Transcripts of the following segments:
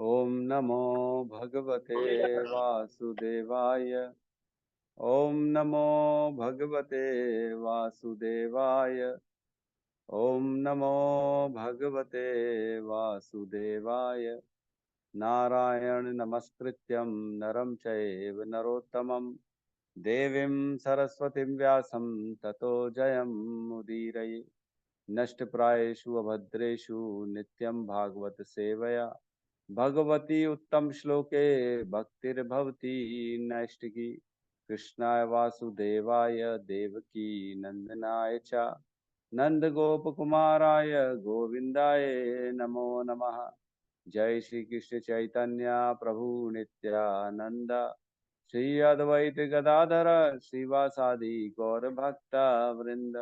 ओम नमो भगवते वासुदेवाय। ओम नमो भगवते वासुदेवाय। ओम नमो भगवते वासुदेवाय। नारायण नमस्कृत्यं नरं चैव नरोत्तमं देवीं सरस्वतीं व्यासं ततो जयमुदीरये। नष्टप्रायेषु अभद्रेषु नित्यं भागवत सेवया भगवती उत्तम श्लोके भक्तिर्भवती नैष्टिकी। कृष्णाय वासुदेवाय देवकी नंदनाय च नंदगोपकुमाराय गोविंदाय नमो नमः। जय श्री कृष्ण चैतन्य प्रभु नित्यानंद श्री अद्वैत गदाधर श्रीवासादि गौर भक्ता वृंद।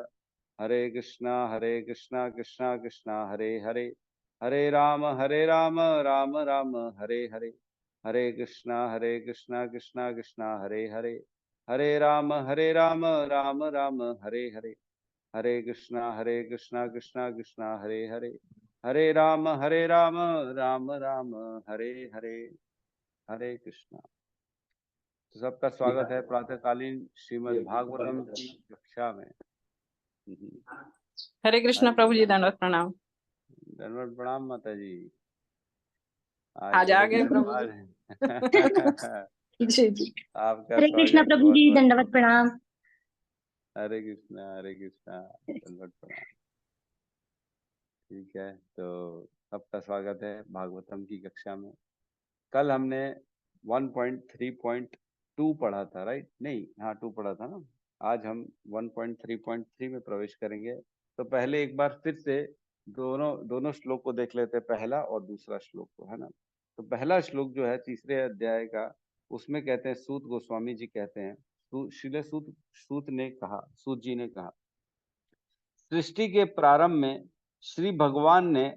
हरे कृष्णा कृष्णा कृष्णा हरे हरे हरे राम राम राम हरे हरे। हरे कृष्णा कृष्णा कृष्णा हरे हरे हरे राम राम राम हरे हरे। हरे कृष्णा कृष्णा कृष्णा हरे हरे हरे राम राम राम हरे हरे। हरे कृष्णा। तो सबका स्वागत है प्रातःकालीन श्रीमद् भागवतम की कक्षा में। हरे कृष्णा प्रभु जी, दंडवत प्रणाम। धन्यवाद प्रणाम माता जी। आज आ गए प्रभु बीमार जी। हैं। जी जी। आपका हरे कृष्णा स्वागत है, प्रभु बहुत जी, बहुत दंडवत प्रणाम। हरे कृष्णा धन्यवाद प्रणाम। ठीक है, तो सबका स्वागत है भागवतम की कक्षा में। कल हमने 1.3.2 पढ़ा था, राइट? नहीं, हाँ 2 पढ़ा था ना। आज हम 1.3.3 में प्रवेश करेंगे। तो पहले एक बार फिर से दोनों दोनों श्लोक को देख लेते हैं, पहला और दूसरा श्लोक को, है ना। तो पहला श्लोक जो है तीसरे अध्याय का, उसमें कहते हैं, सूत गोस्वामी जी कहते हैं, श्रील सूत जी ने कहा, सृष्टि के प्रारंभ में श्री भगवान ने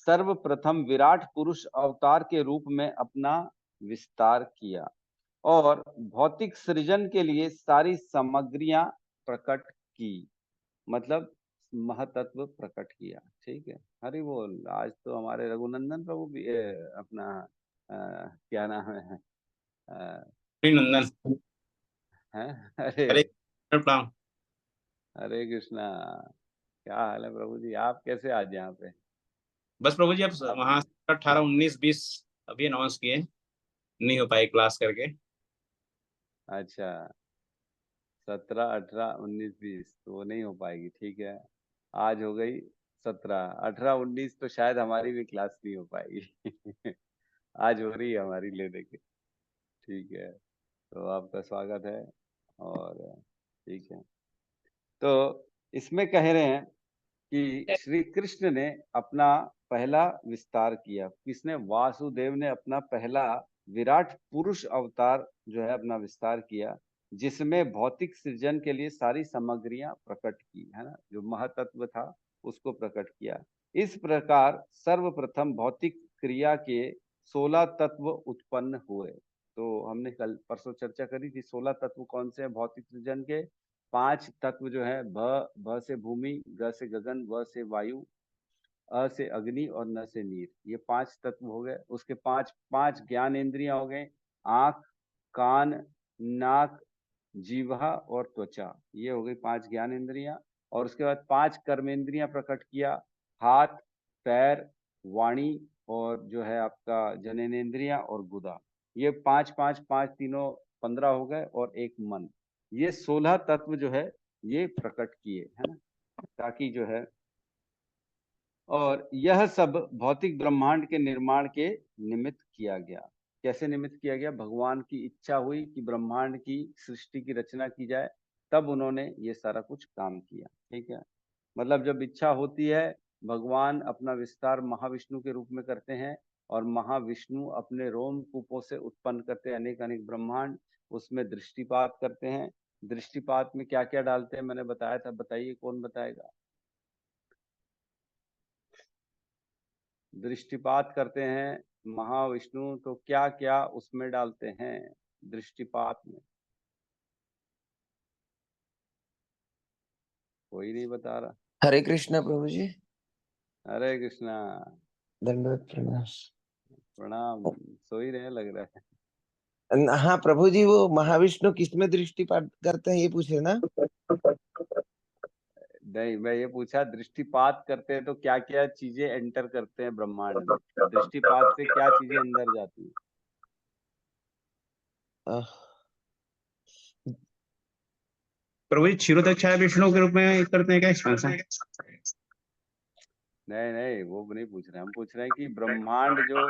सर्वप्रथम विराट पुरुष अवतार के रूप में अपना विस्तार किया और भौतिक सृजन के लिए सारी सामग्रियां प्रकट की, मतलब महतत्व प्रकट किया। ठीक है, हरि बोल। आज तो हमारे रघुनंदन प्रभु भी अपना क्या नाम है, नंदन हैं? अरे हरे प्रणाम। हरे कृष्णा। क्या हाल है प्रभु जी, आप कैसे आज यहाँ पे? बस प्रभु जी, अब वहाँ 18 19 20 अभी अनाउंस किए, नहीं हो पाई क्लास करके। अच्छा, 17 18 19 20 तो वो नहीं हो पाएगी। ठीक है, आज हो गई 17 18 19, तो शायद हमारी भी क्लास नहीं हो पाएगी। आज हो रही है हमारी, ले देके। ठीक है, तो आपका स्वागत है। और ठीक है, तो इसमें कह रहे हैं कि श्री कृष्ण ने अपना पहला विस्तार किया। किसने? वासुदेव ने अपना पहला विराट पुरुष अवतार जो है अपना विस्तार किया, जिसमें भौतिक सृजन के लिए सारी सामग्रियां प्रकट की, है ना। जो महतत्व था उसको प्रकट किया। इस प्रकार सर्वप्रथम भौतिक क्रिया के 16 तत्व उत्पन्न हुए। तो हमने कल परसों चर्चा करी थी, 16 तत्व कौन से हैं भौतिक सृजन के। 5 तत्व जो है, भ से भूमि, ग से गगन, व से वायु, अ से अग्नि और न से नीर। ये 5 तत्व हो गए। उसके पांच पांच ज्ञान इंद्रियां हो गए, आंख, कान, नाक, जीवा और त्वचा। ये हो गई 5 ज्ञान इंद्रियां। और उसके बाद 5 कर्मेंद्रियां प्रकट किया, हाथ, पैर, वाणी और जो है आपका जननेन्द्रियां और गुदा। ये 5 5 5 तीनों 15 हो गए, और एक मन। ये 16 तत्व जो है ये प्रकट किए, है ना, ताकि जो है, और यह सब भौतिक ब्रह्मांड के निर्माण के निमित्त किया गया। कैसे निमित्त किया गया? भगवान की इच्छा हुई कि ब्रह्मांड की सृष्टि की रचना की जाए, तब उन्होंने ये सारा कुछ काम किया। ठीक है, मतलब जब इच्छा होती है, भगवान अपना विस्तार महाविष्णु के रूप में करते हैं, और महाविष्णु अपने रोम कूपों से उत्पन्न करते हैं अनेक अनेक ब्रह्मांड। उसमें दृष्टिपात करते हैं। दृष्टिपात में क्या क्या डालते हैं मैंने बताया था, बताइए कौन बताएगा? दृष्टिपात करते हैं महाविष्णु, तो क्या क्या उसमें डालते हैं दृष्टिपात में? कोई नहीं बता रहा। हरे कृष्णा प्रभु जी। हरे कृष्णा। दंडवत प्रणाम। प्रणाम। सो ही रहे लग रहा है। हाँ प्रभु जी, वो महाविष्णु किसमें दृष्टिपात करते हैं ये पूछ रहे ना? नहीं, मैं ये पूछा दृष्टिपात करते हैं तो क्या क्या चीजें एंटर करते हैं ब्रह्मांड में, दृष्टिपात से क्या चीजें अंदर जाती हैं? अह, प्रभु जी क्षीरोदक छाया विष्णु के रूप में करते हैं क्या एक्सपेंशन? नहीं नहीं, वो नहीं पूछ रहे, हम पूछ रहे हैं कि ब्रह्मांड जो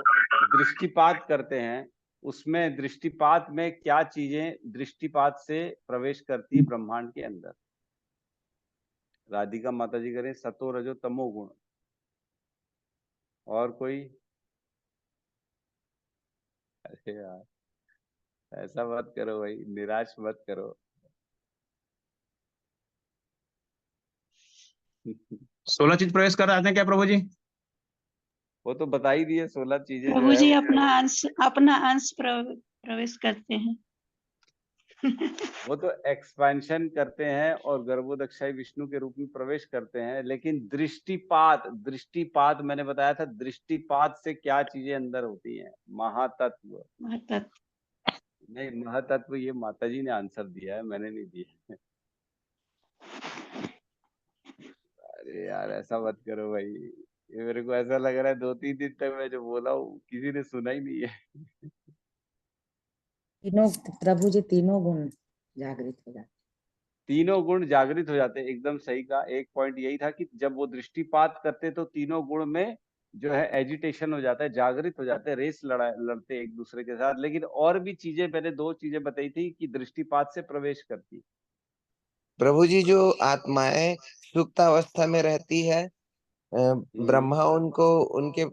दृष्टिपात करते हैं उसमें दृष्टिपात में क्या चीजें दृष्टिपात से प्रवेश करती है ब्रह्मांड के अंदर। राधिका माता जी करें सतो रजो तमो गुण। और कोई? अरे यार, ऐसा मत करो भाई, निराश मत करो। 16 चीज प्रवेश कर आते हैं क्या प्रभु जी? वो तो बता ही दिए, 16 चीजें जो प्रभु है जी वो अपना अंश प्रवेश करते हैं। वो तो एक्सपेंशन करते हैं और गर्भोदक्षाई विष्णु के रूप में प्रवेश करते हैं। लेकिन दृष्टिपात, दृष्टिपात मैंने बताया था, दृष्टिपात से क्या चीजें अंदर होती हैं? महातत्व। महतत्व। नहीं, महातत्व ये माता जी ने आंसर दिया है, मैंने नहीं दिया। अरे यार, ऐसा मत करो भाई, ये मेरे को ऐसा लग रहा है 2-3 दिन तक मैं जो बोला हूँ किसी ने सुना ही नहीं है। तीनों प्रभु जी तीनों गुण जागृत हो जाते। तीनों गुण जागृत हो जाते हैं, एकदम सही कहा। एक पॉइंट यही था कि जब वो दृष्टिपात करते तो तीनों गुण में जो है एजिटेशन हो जाता है, जागृत हो जाते हैं, रेस लड़ते एक दूसरे के साथ। लेकिन और भी चीजें, मैंने 2 चीजें बताई थी कि दृष्टिपात से प्रवेश करती। प्रभु जी जो आत्माएं सुप्तावस्था में रहती है, ब्रह्मा उनको उनके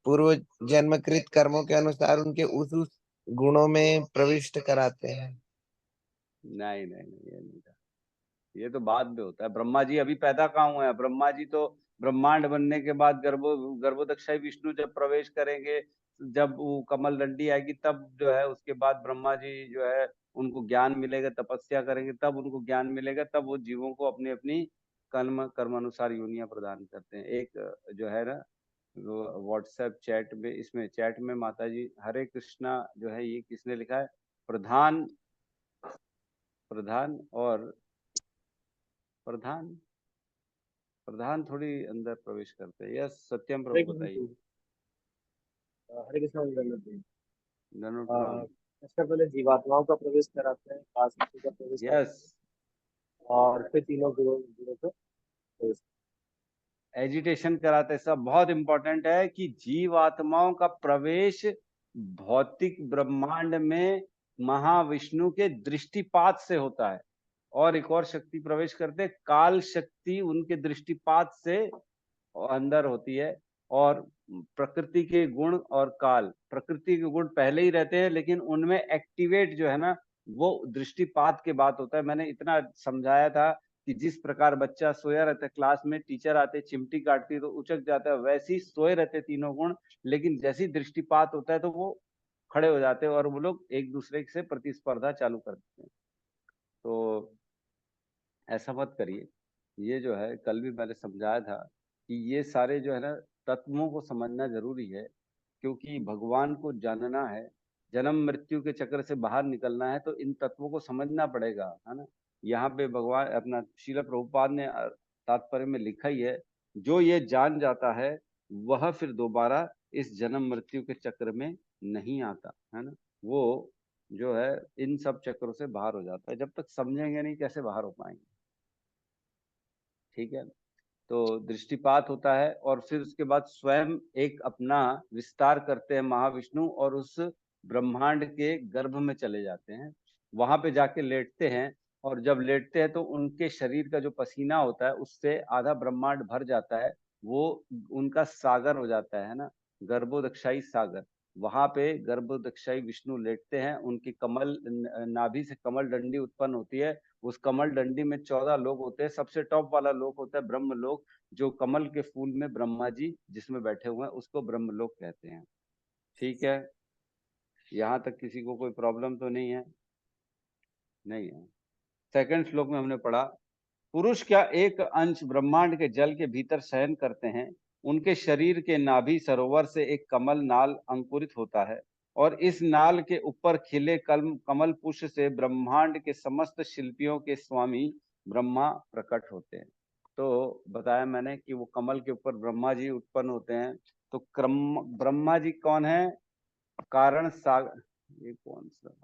पूर्व जन्मकृत कर्मों के अनुसार उनके उस गुणों में प्रविष्ट कराते हैं। नहीं नहीं नहीं, ये नहीं था, ये तो बाद में होता है। ब्रह्मा जी अभी पैदा कहाँ हुए हैं? ब्रह्मा जी तो ब्रह्मांड बनने के बाद गर्भोदक्षाई विष्णु जब प्रवेश करेंगे, जब वो कमल दंडी आएगी तब जो है उसके बाद ब्रह्मा जी जो है उनको ज्ञान मिलेगा, तपस्या करेंगे तब उनको ज्ञान मिलेगा, तब वो जीवों को अपनी अपनी कर्मानुसार योनियां प्रदान करते हैं। एक जो है ना, व्हाट्सएप चैट में, इसमें चैट में माता जी हरे कृष्णा जो है ये किसने लिखा है? प्रधान, प्रधान और प्रधान, प्रधान थोड़ी अंदर प्रवेश करते हैं। यस सत्यम प्रभु बताइए। हरे कृष्ण जी। ननो प्रणाम। सबसे पहले जीवात्माओं का प्रवेश कराते हैं, काशमती का प्रवेश कराते यस, हैं, और फिर तीनों गुणों को प्रवेश। एजिटेशन कराते हैं। सब बहुत इंपॉर्टेंट है कि जीवात्माओं का प्रवेश भौतिक ब्रह्मांड में महाविष्णु के दृष्टिपात से होता है। और एक और शक्ति प्रवेश करते हैं, काल शक्ति उनके दृष्टिपात से अंदर होती है। और प्रकृति के गुण और काल, प्रकृति के गुण पहले ही रहते हैं लेकिन उनमें एक्टिवेट जो है ना वो दृष्टिपात के बाद होता है। मैंने इतना समझाया था कि जिस प्रकार बच्चा सोया रहता है, क्लास में टीचर आते चिमटी काटती तो उचक जाता है, वैसे ही सोए रहते तीनों गुण, लेकिन जैसे ही दृष्टिपात होता है तो वो खड़े हो जाते हैं और वो लोग एक दूसरे से प्रतिस्पर्धा चालू कर देते हैं। तो ऐसा मत करिए। ये जो है कल भी मैंने समझाया था कि ये सारे जो है ना तत्वों को समझना जरूरी है, क्योंकि भगवान को जानना है, जन्म मृत्यु के चक्र से बाहर निकलना है तो इन तत्वों को समझना पड़ेगा, है ना। यहाँ पे भगवान अपना श्रील प्रभुपाद ने तात्पर्य में लिखा ही है, जो ये जान जाता है वह फिर दोबारा इस जन्म मृत्यु के चक्र में नहीं आता, है ना। वो जो है इन सब चक्रों से बाहर हो जाता है। जब तक समझेंगे नहीं कैसे बाहर हो पाएंगे? ठीक है। तो दृष्टिपात होता है और फिर उसके बाद स्वयं एक अपना विस्तार करते हैं महाविष्णु और उस ब्रह्मांड के गर्भ में चले जाते हैं, वहां पे जाके लेटते हैं। और जब लेटते हैं तो उनके शरीर का जो पसीना होता है उससे आधा ब्रह्मांड भर जाता है, वो उनका सागर हो जाता है ना, गर्भोदक्षाई सागर। वहां पे गर्भोदक्षाई विष्णु लेटते हैं, उनकी कमल नाभि से कमल डंडी उत्पन्न होती है। उस कमल डंडी में 14 लोग होते हैं। सबसे टॉप वाला लोक होता है ब्रह्म लोक, जो कमल के फूल में ब्रह्मा जी जिसमें बैठे हुए हैं उसको ब्रह्म लोक कहते हैं। ठीक है, यहाँ तक किसी को कोई प्रॉब्लम तो नहीं है? नहीं है। सेकंड श्लोक में हमने पढ़ा, पुरुष क्या एक अंश ब्रह्मांड के जल के भीतर शयन करते हैं, उनके शरीर के नाभि सरोवर से एक कमल नाल अंकुरित होता है और इस नाल के ऊपर खिले कमल पुष्प से ब्रह्मांड के समस्त शिल्पियों के स्वामी ब्रह्मा प्रकट होते हैं। तो बताया मैंने कि वो कमल के ऊपर ब्रह्मा जी उत्पन्न होते हैं। तो ब्रह्मा जी कौन है? कारण सागर। ये कौन सा,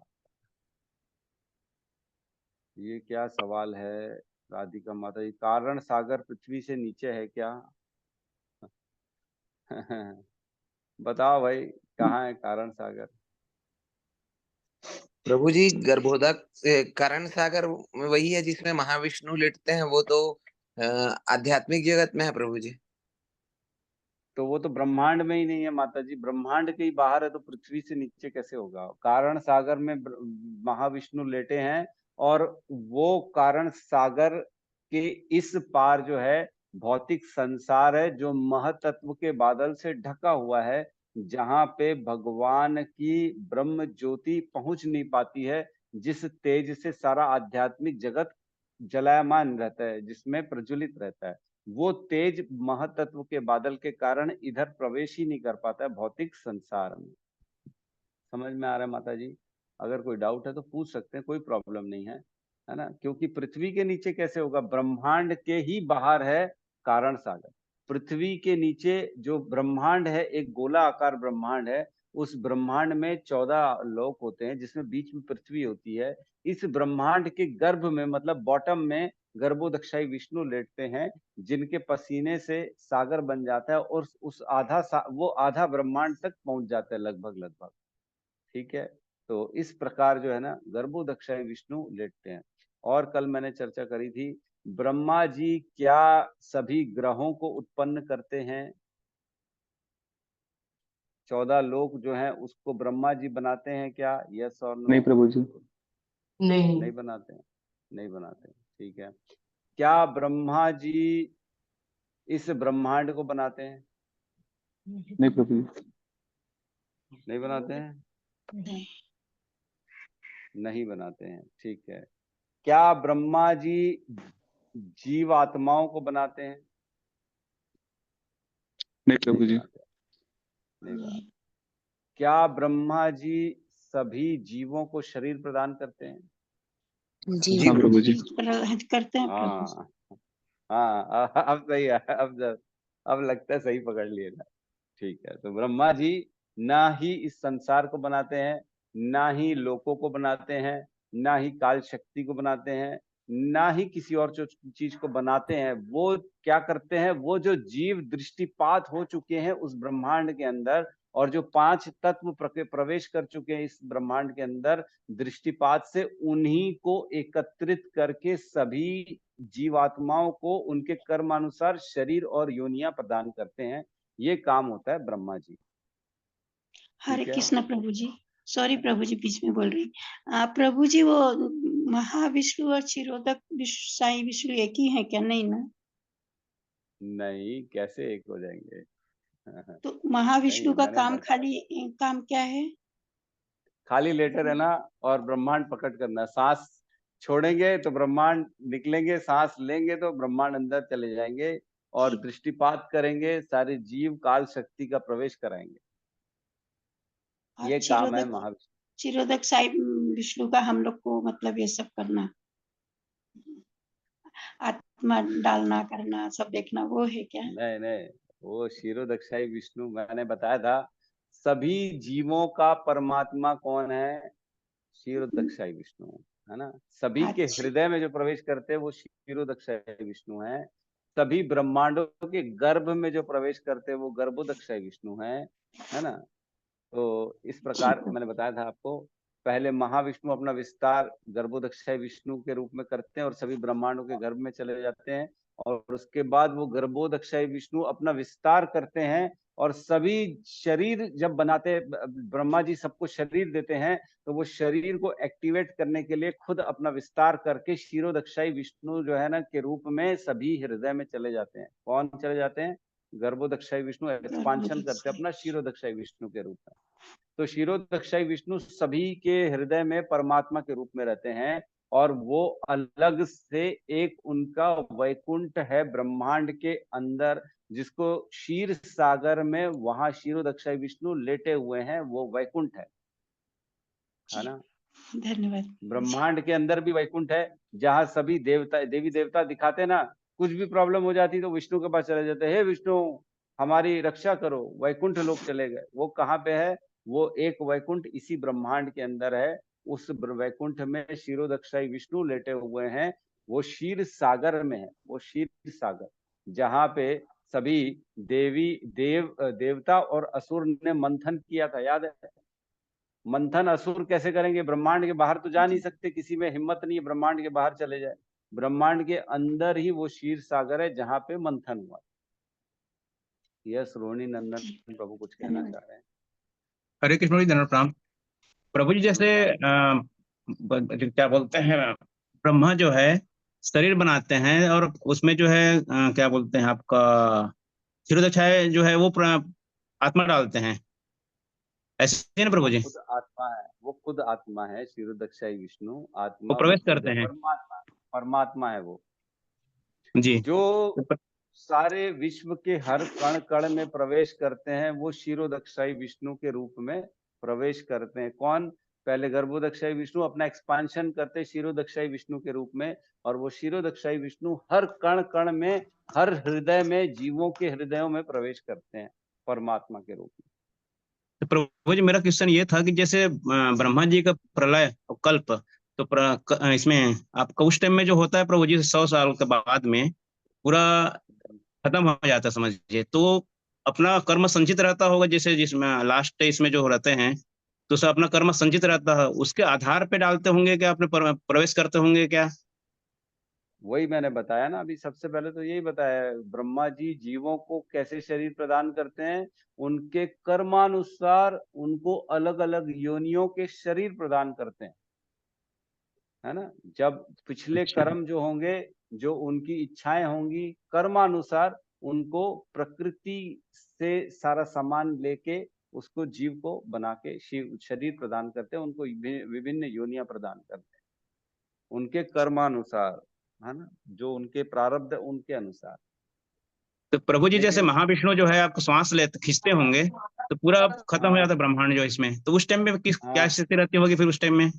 ये क्या सवाल है राधिका माता जी? कारण सागर पृथ्वी से नीचे है क्या? बताओ भाई, कहाँ है कारण सागर? प्रभु जी गर्भोदक करण सागर वही है जिसमें महाविष्णु लेटते हैं, वो तो आध्यात्मिक जगत में है प्रभु जी। तो वो तो ब्रह्मांड में ही नहीं है माता जी, ब्रह्मांड के ही बाहर है, तो पृथ्वी से नीचे कैसे होगा? कारण सागर में महाविष्णु लेटे हैं और वो कारण सागर के इस पार जो है भौतिक संसार है, जो महतत्व के बादल से ढका हुआ है, जहां पे भगवान की ब्रह्म ज्योति पहुंच नहीं पाती है, जिस तेज से सारा आध्यात्मिक जगत जलायमान रहता है, जिसमें प्रज्वलित रहता है, वो तेज महतत्व के बादल के कारण इधर प्रवेश ही नहीं कर पाता है भौतिक संसार में। समझ में आ रहा है माता जी? अगर कोई डाउट है तो पूछ सकते हैं, कोई प्रॉब्लम नहीं है ना? क्योंकि पृथ्वी के नीचे कैसे होगा? ब्रह्मांड के ही बाहर है कारण सागर। पृथ्वी के नीचे जो ब्रह्मांड है, एक गोला आकार ब्रह्मांड है, उस ब्रह्मांड में 14 लोक होते हैं, जिसमें बीच में पृथ्वी होती है। इस ब्रह्मांड के गर्भ में, मतलब बॉटम में, गर्भोदक्षाई विष्णु लेटते हैं, जिनके पसीने से सागर बन जाता है और उस वो आधा ब्रह्मांड तक पहुंच जाता है लगभग। ठीक है? तो इस प्रकार जो है ना, गर्भोदक्षाई विष्णु लेटते हैं। और कल मैंने चर्चा करी थी, ब्रह्मा जी क्या सभी ग्रहों को उत्पन्न करते हैं? 14 लोक जो हैं उसको ब्रह्मा जी बनाते हैं क्या? यस और नो? नहीं प्रभु जी। नहीं बनाते हैं, नहीं बनाते हैं। ठीक है। क्या ब्रह्मा जी इस ब्रह्मांड को बनाते हैं? नहीं प्रभु जी। नहीं बनाते हैं, नहीं बनाते हैं। ठीक है। क्या ब्रह्मा जी जीव आत्माओं को बनाते हैं? नहीं प्रभु जी। नहीं बनाते। क्या ब्रह्मा जी सभी जीवों को शरीर प्रदान करते हैं? जी हाँ प्रभु जी। करते हैं प्रभु। हाँ हाँ, अब सही है, अब लगता है सही पकड़ लिए ना। ठीक है। तो ब्रह्मा जी ना ही इस संसार को बनाते हैं, ना ही लोकों को बनाते हैं, ना ही काल शक्ति को बनाते हैं, ना ही किसी और चीज को बनाते हैं। वो क्या करते हैं? वो जो जीव दृष्टिपात हो चुके हैं उस ब्रह्मांड के अंदर, और जो 5 तत्व प्रवेश कर चुके हैं इस ब्रह्मांड के अंदर दृष्टिपात से, उन्हीं को एकत्रित करके सभी जीवात्माओं को उनके कर्मानुसार शरीर और योनियां प्रदान करते हैं। ये काम होता है ब्रह्मा जी। हरे ठीक है? कृष्ण प्रभु जी। सॉरी प्रभु जी, बीच में बोल रही। प्रभु जी, वो महाविष्णु और क्षीरोदक साई विष्णु एक ही है क्या? नहीं ना? नहीं, कैसे एक हो जाएंगे? तो महाविष्णु नहीं, का मैंने काम काम क्या है? खाली लेटे रहना और ब्रह्मांड प्रकट करना। सांस छोड़ेंगे तो ब्रह्मांड निकलेंगे, सांस लेंगे तो ब्रह्मांड अंदर चले जाएंगे, और दृष्टिपात करेंगे, सारे जीव काल शक्ति का प्रवेश कराएंगे। और ये काम है महाविष्णु। क्षीरोदक साई विष्णु का हम लोग को मतलब ये सब करना, आत्मा डालना करना, सब देखना, वो है क्या? नहीं नहीं, वो क्षीरोदक्षाई विष्णु मैंने बताया था। सभी जीवों का परमात्मा कौन है? क्षीरोदक्षाई विष्णु, है ना? सभी के अच्छा। हृदय में जो प्रवेश करते हैं वो क्षीरोदक्षाई विष्णु है। सभी ब्रह्मांडों के गर्भ में जो प्रवेश करते हैं वो गर्भोदक्षाई विष्णु है ना? तो इस प्रकार मैंने बताया था आपको। पहले महाविष्णु अपना विस्तार गर्भोदक्षाई विष्णु के रूप में करते हैं और सभी ब्रह्मांडों के गर्भ में चले जाते हैं, और उसके बाद वो गर्भोदक्षाई विष्णु अपना विस्तार करते हैं, और सभी शरीर जब बनाते हैं, ब्रह्मा जी सबको शरीर देते हैं, तो वो शरीर को एक्टिवेट करने के लिए खुद अपना विस्तार करके क्षीरोदक्षाई विष्णु जो है ना के रूप में सभी हृदय में चले जाते हैं। कौन चले जाते हैं? गर्भोदक्षाई विष्णु एक्सपांशन करते हैं अपना क्षीरोदक्षाई विष्णु के रूप में। तो क्षीरोदक्षाई विष्णु सभी के हृदय में परमात्मा के रूप में रहते हैं, और वो अलग से एक उनका वैकुंठ है ब्रह्मांड के अंदर, जिसको क्षीर सागर में वहां क्षीरोदक्षाई विष्णु लेटे हुए हैं, वो वैकुंठ है ना। धन्यवाद। ब्रह्मांड के अंदर भी वैकुंठ है, जहाँ सभी देवता देवी देवता दिखाते ना, कुछ भी प्रॉब्लम हो जाती तो विष्णु के पास चले जाते, हे विष्णु हमारी रक्षा करो, वैकुंठ लोग चले गए। वो कहाँ पे है? वो एक वैकुंठ इसी ब्रह्मांड के अंदर है। उस वैकुंठ में क्षीरोदक्षाई विष्णु लेटे हुए हैं, वो क्षीर सागर में है। वो क्षीर सागर जहाँ पे सभी देवता और असुर ने मंथन किया था, याद है? मंथन असुर कैसे करेंगे? ब्रह्मांड के बाहर तो जा नहीं सकते, किसी में हिम्मत नहीं है ब्रह्मांड के बाहर चले जाए। ब्रह्मांड के अंदर ही वो क्षीर सागर है जहाँ पे मंथन हुआ। यस, रोहिणी नंदन प्रभु कुछ कहना चाह रहे हैं। हरे कृष्ण जी, धन्यवाद प्रणाम। प्रभु जी, जैसे क्या बोलते हैं, ब्रह्मा जो है शरीर बनाते हैं और उसमें जो है क्या बोलते हैं आपका क्षीरोदक्षाय जो है वो आत्मा डालते हैं, ऐसे है ना प्रभु जी? खुद आत्मा है, वो खुद आत्मा है। क्षीरोदक्षाई विष्णु आत्मा, वो वो प्रवेश खुद करते हैं परमात्मा, परमात्मा है वो, जी। जो सारे विश्व के हर कण कण में प्रवेश करते हैं। वो क्षीरोदक्षाई विष्णु के रूप में प्रवेश करते हैं। कौन? पहले गर्भोदक्षाई विष्णु अपना एक्सपांशन करते क्षीरोदक्षाई विष्णु के रूप में, और वो क्षीरोदक्षाई विष्णु हर कण कण में, हर हृदय में, जीवों के हृदयों में प्रवेश करते हैं परमात्मा के रूप में। तो प्रभु जी, मेरा क्वेश्चन ये था कि जैसे ब्रह्मा जी का प्रलय और कल्प, तो इसमें आपका उस टाइम में जो होता है प्रभु जी 100 साल के बाद में पूरा खत्म हो जाता है समझिए, तो अपना कर्म संचित रहता होगा, जैसे जिसमें लास्ट इसमें जो रहते हैं तो सब अपना कर्म संचित रहता है, उसके आधार पे डालते होंगे क्या, अपने प्रवेश करते होंगे क्या? वही मैंने बताया ना अभी, सबसे पहले तो यही बताया है। ब्रह्मा जी जीवों को कैसे शरीर प्रदान करते हैं? उनके कर्मानुसार उनको अलग अलग योनियों के शरीर प्रदान करते हैं, है ना। जब पिछले अच्छा। कर्म जो होंगे, जो उनकी इच्छाएं होंगी, कर्मानुसार उनको प्रकृति से सारा सामान लेके उसको जीव को बना के शिव शरीर प्रदान करते हैं, उनको विभिन्न योनियां प्रदान करते हैं उनके कर्मानुसार, है ना, जो उनके प्रारब्ध उनके अनुसार। तो प्रभु जी, जैसे लेकिन महाविष्णु जो है आपको श्वास लेते खींचते होंगे तो पूरा खत्म हो हाँ जाता है ब्रह्मांड जो इसमें, तो उस टाइम में क्या हाँ, स्थिति रहती होगी फिर उस टाइम में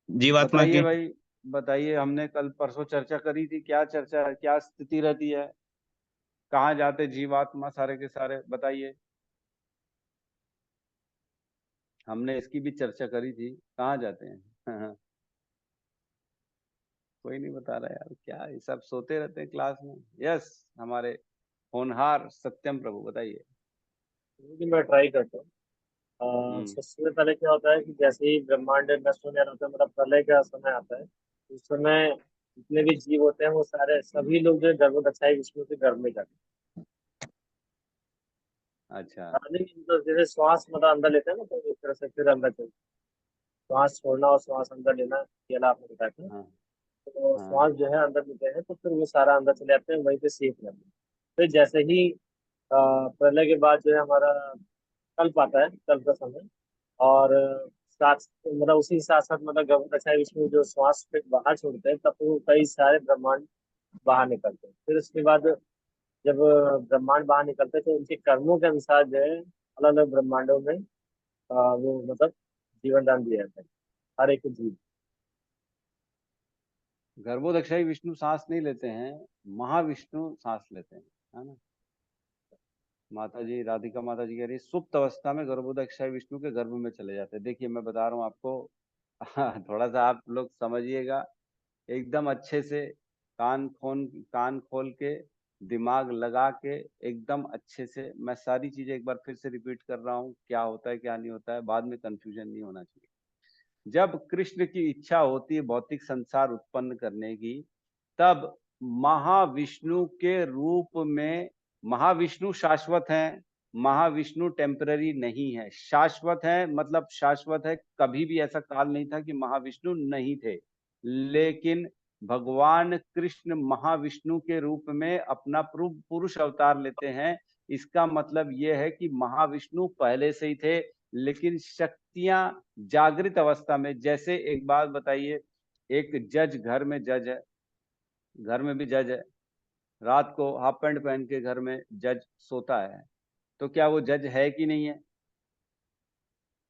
जीवात्मा बताइए की? भाई, बताइए। हमने कल परसों चर्चा करी थी, क्या चर्चा, क्या स्थिति रहती है? कहाँ जाते जीवात्मा सारे के सारे? बताइए। हमने इसकी भी चर्चा करी थी, कहाँ जाते हैं? कोई नहीं बता रहा यार, क्या ये सब सोते रहते हैं क्लास में। यस, हमारे होनहार सत्यम प्रभु, बताइए। कि मैं ट्राई करता हूँ। हम्म सबसे पहले क्या होता है कि जैसे ही ब्रह्मांड नष्ट होने होता है, मतलब प्रलय का समय आता है, उस समय जितने भी जीव होते हैं वो सारे सभी लोग जो गर्भोदक्षाई विष्णु के गर्भ में जाते अच्छा। हैं। लेकिन तो जैसे श्वास मतलब अंदर लेते हैं ना, तो एक तरह से फिर अंदर चलते हैं। श्वास छोड़ना और श्वास अंदर लेना, ये वाला आपने बताया था। हाँ तो हाँ श्वास जो है अंदर लेते हैं तो फिर वो सारा अंदर चले जाते हैं, वहीं पे सेफ रहते हैं। फिर जैसे ही प्रलय के बाद जो है हमारा कल्प आता है, कल्प का समय, और साथ मतलब उसी साथ साथ मतलब गर्भोदक्षाई विष्णु जो श्वास पे बाहर छोड़ते हैं, तब वो कई सारे ब्रह्मांड बाहर निकलते हैं। फिर उसके बाद जब ब्रह्मांड बाहर निकलते हैं तो उनके कर्मों के अनुसार जो है अलग अलग ब्रह्मांडों में वो मतलब जीवन दान दिया जाता है हर एक जीव। गर्भोदक्षाई विष्णु सांस नहीं लेते हैं, महाविष्णु सांस लेते हैं, है ना। माता जी, राधिका माता जी कह रही सुप्त अवस्था में गर्भोदक्षाई विष्णु के गर्भ में चले जाते हैं। देखिए मैं बता रहा हूँ आपको, थोड़ा सा आप लोग समझिएगा एकदम अच्छे से। कान खोल के, दिमाग लगा के, एकदम अच्छे से मैं सारी चीजें एक बार फिर से रिपीट कर रहा हूँ, क्या होता है क्या नहीं होता है, बाद में कंफ्यूजन नहीं होना चाहिए। जब कृष्ण की इच्छा होती है भौतिक संसार उत्पन्न करने की, तब महाविष्णु के रूप में, महाविष्णु शाश्वत हैं, महाविष्णु टेम्पररी नहीं है, शाश्वत है। मतलब शाश्वत है, कभी भी ऐसा काल नहीं था कि महाविष्णु नहीं थे। लेकिन भगवान कृष्ण महाविष्णु के रूप में अपना पुरुष अवतार लेते हैं। इसका मतलब यह है कि महाविष्णु पहले से ही थे, लेकिन शक्तियां जागृत अवस्था में, जैसे एक बात बताइए, एक जज घर में जज है, घर में भी जज रात को हाफ पैंट पहन के घर में जज सोता है, तो क्या वो जज है कि नहीं है?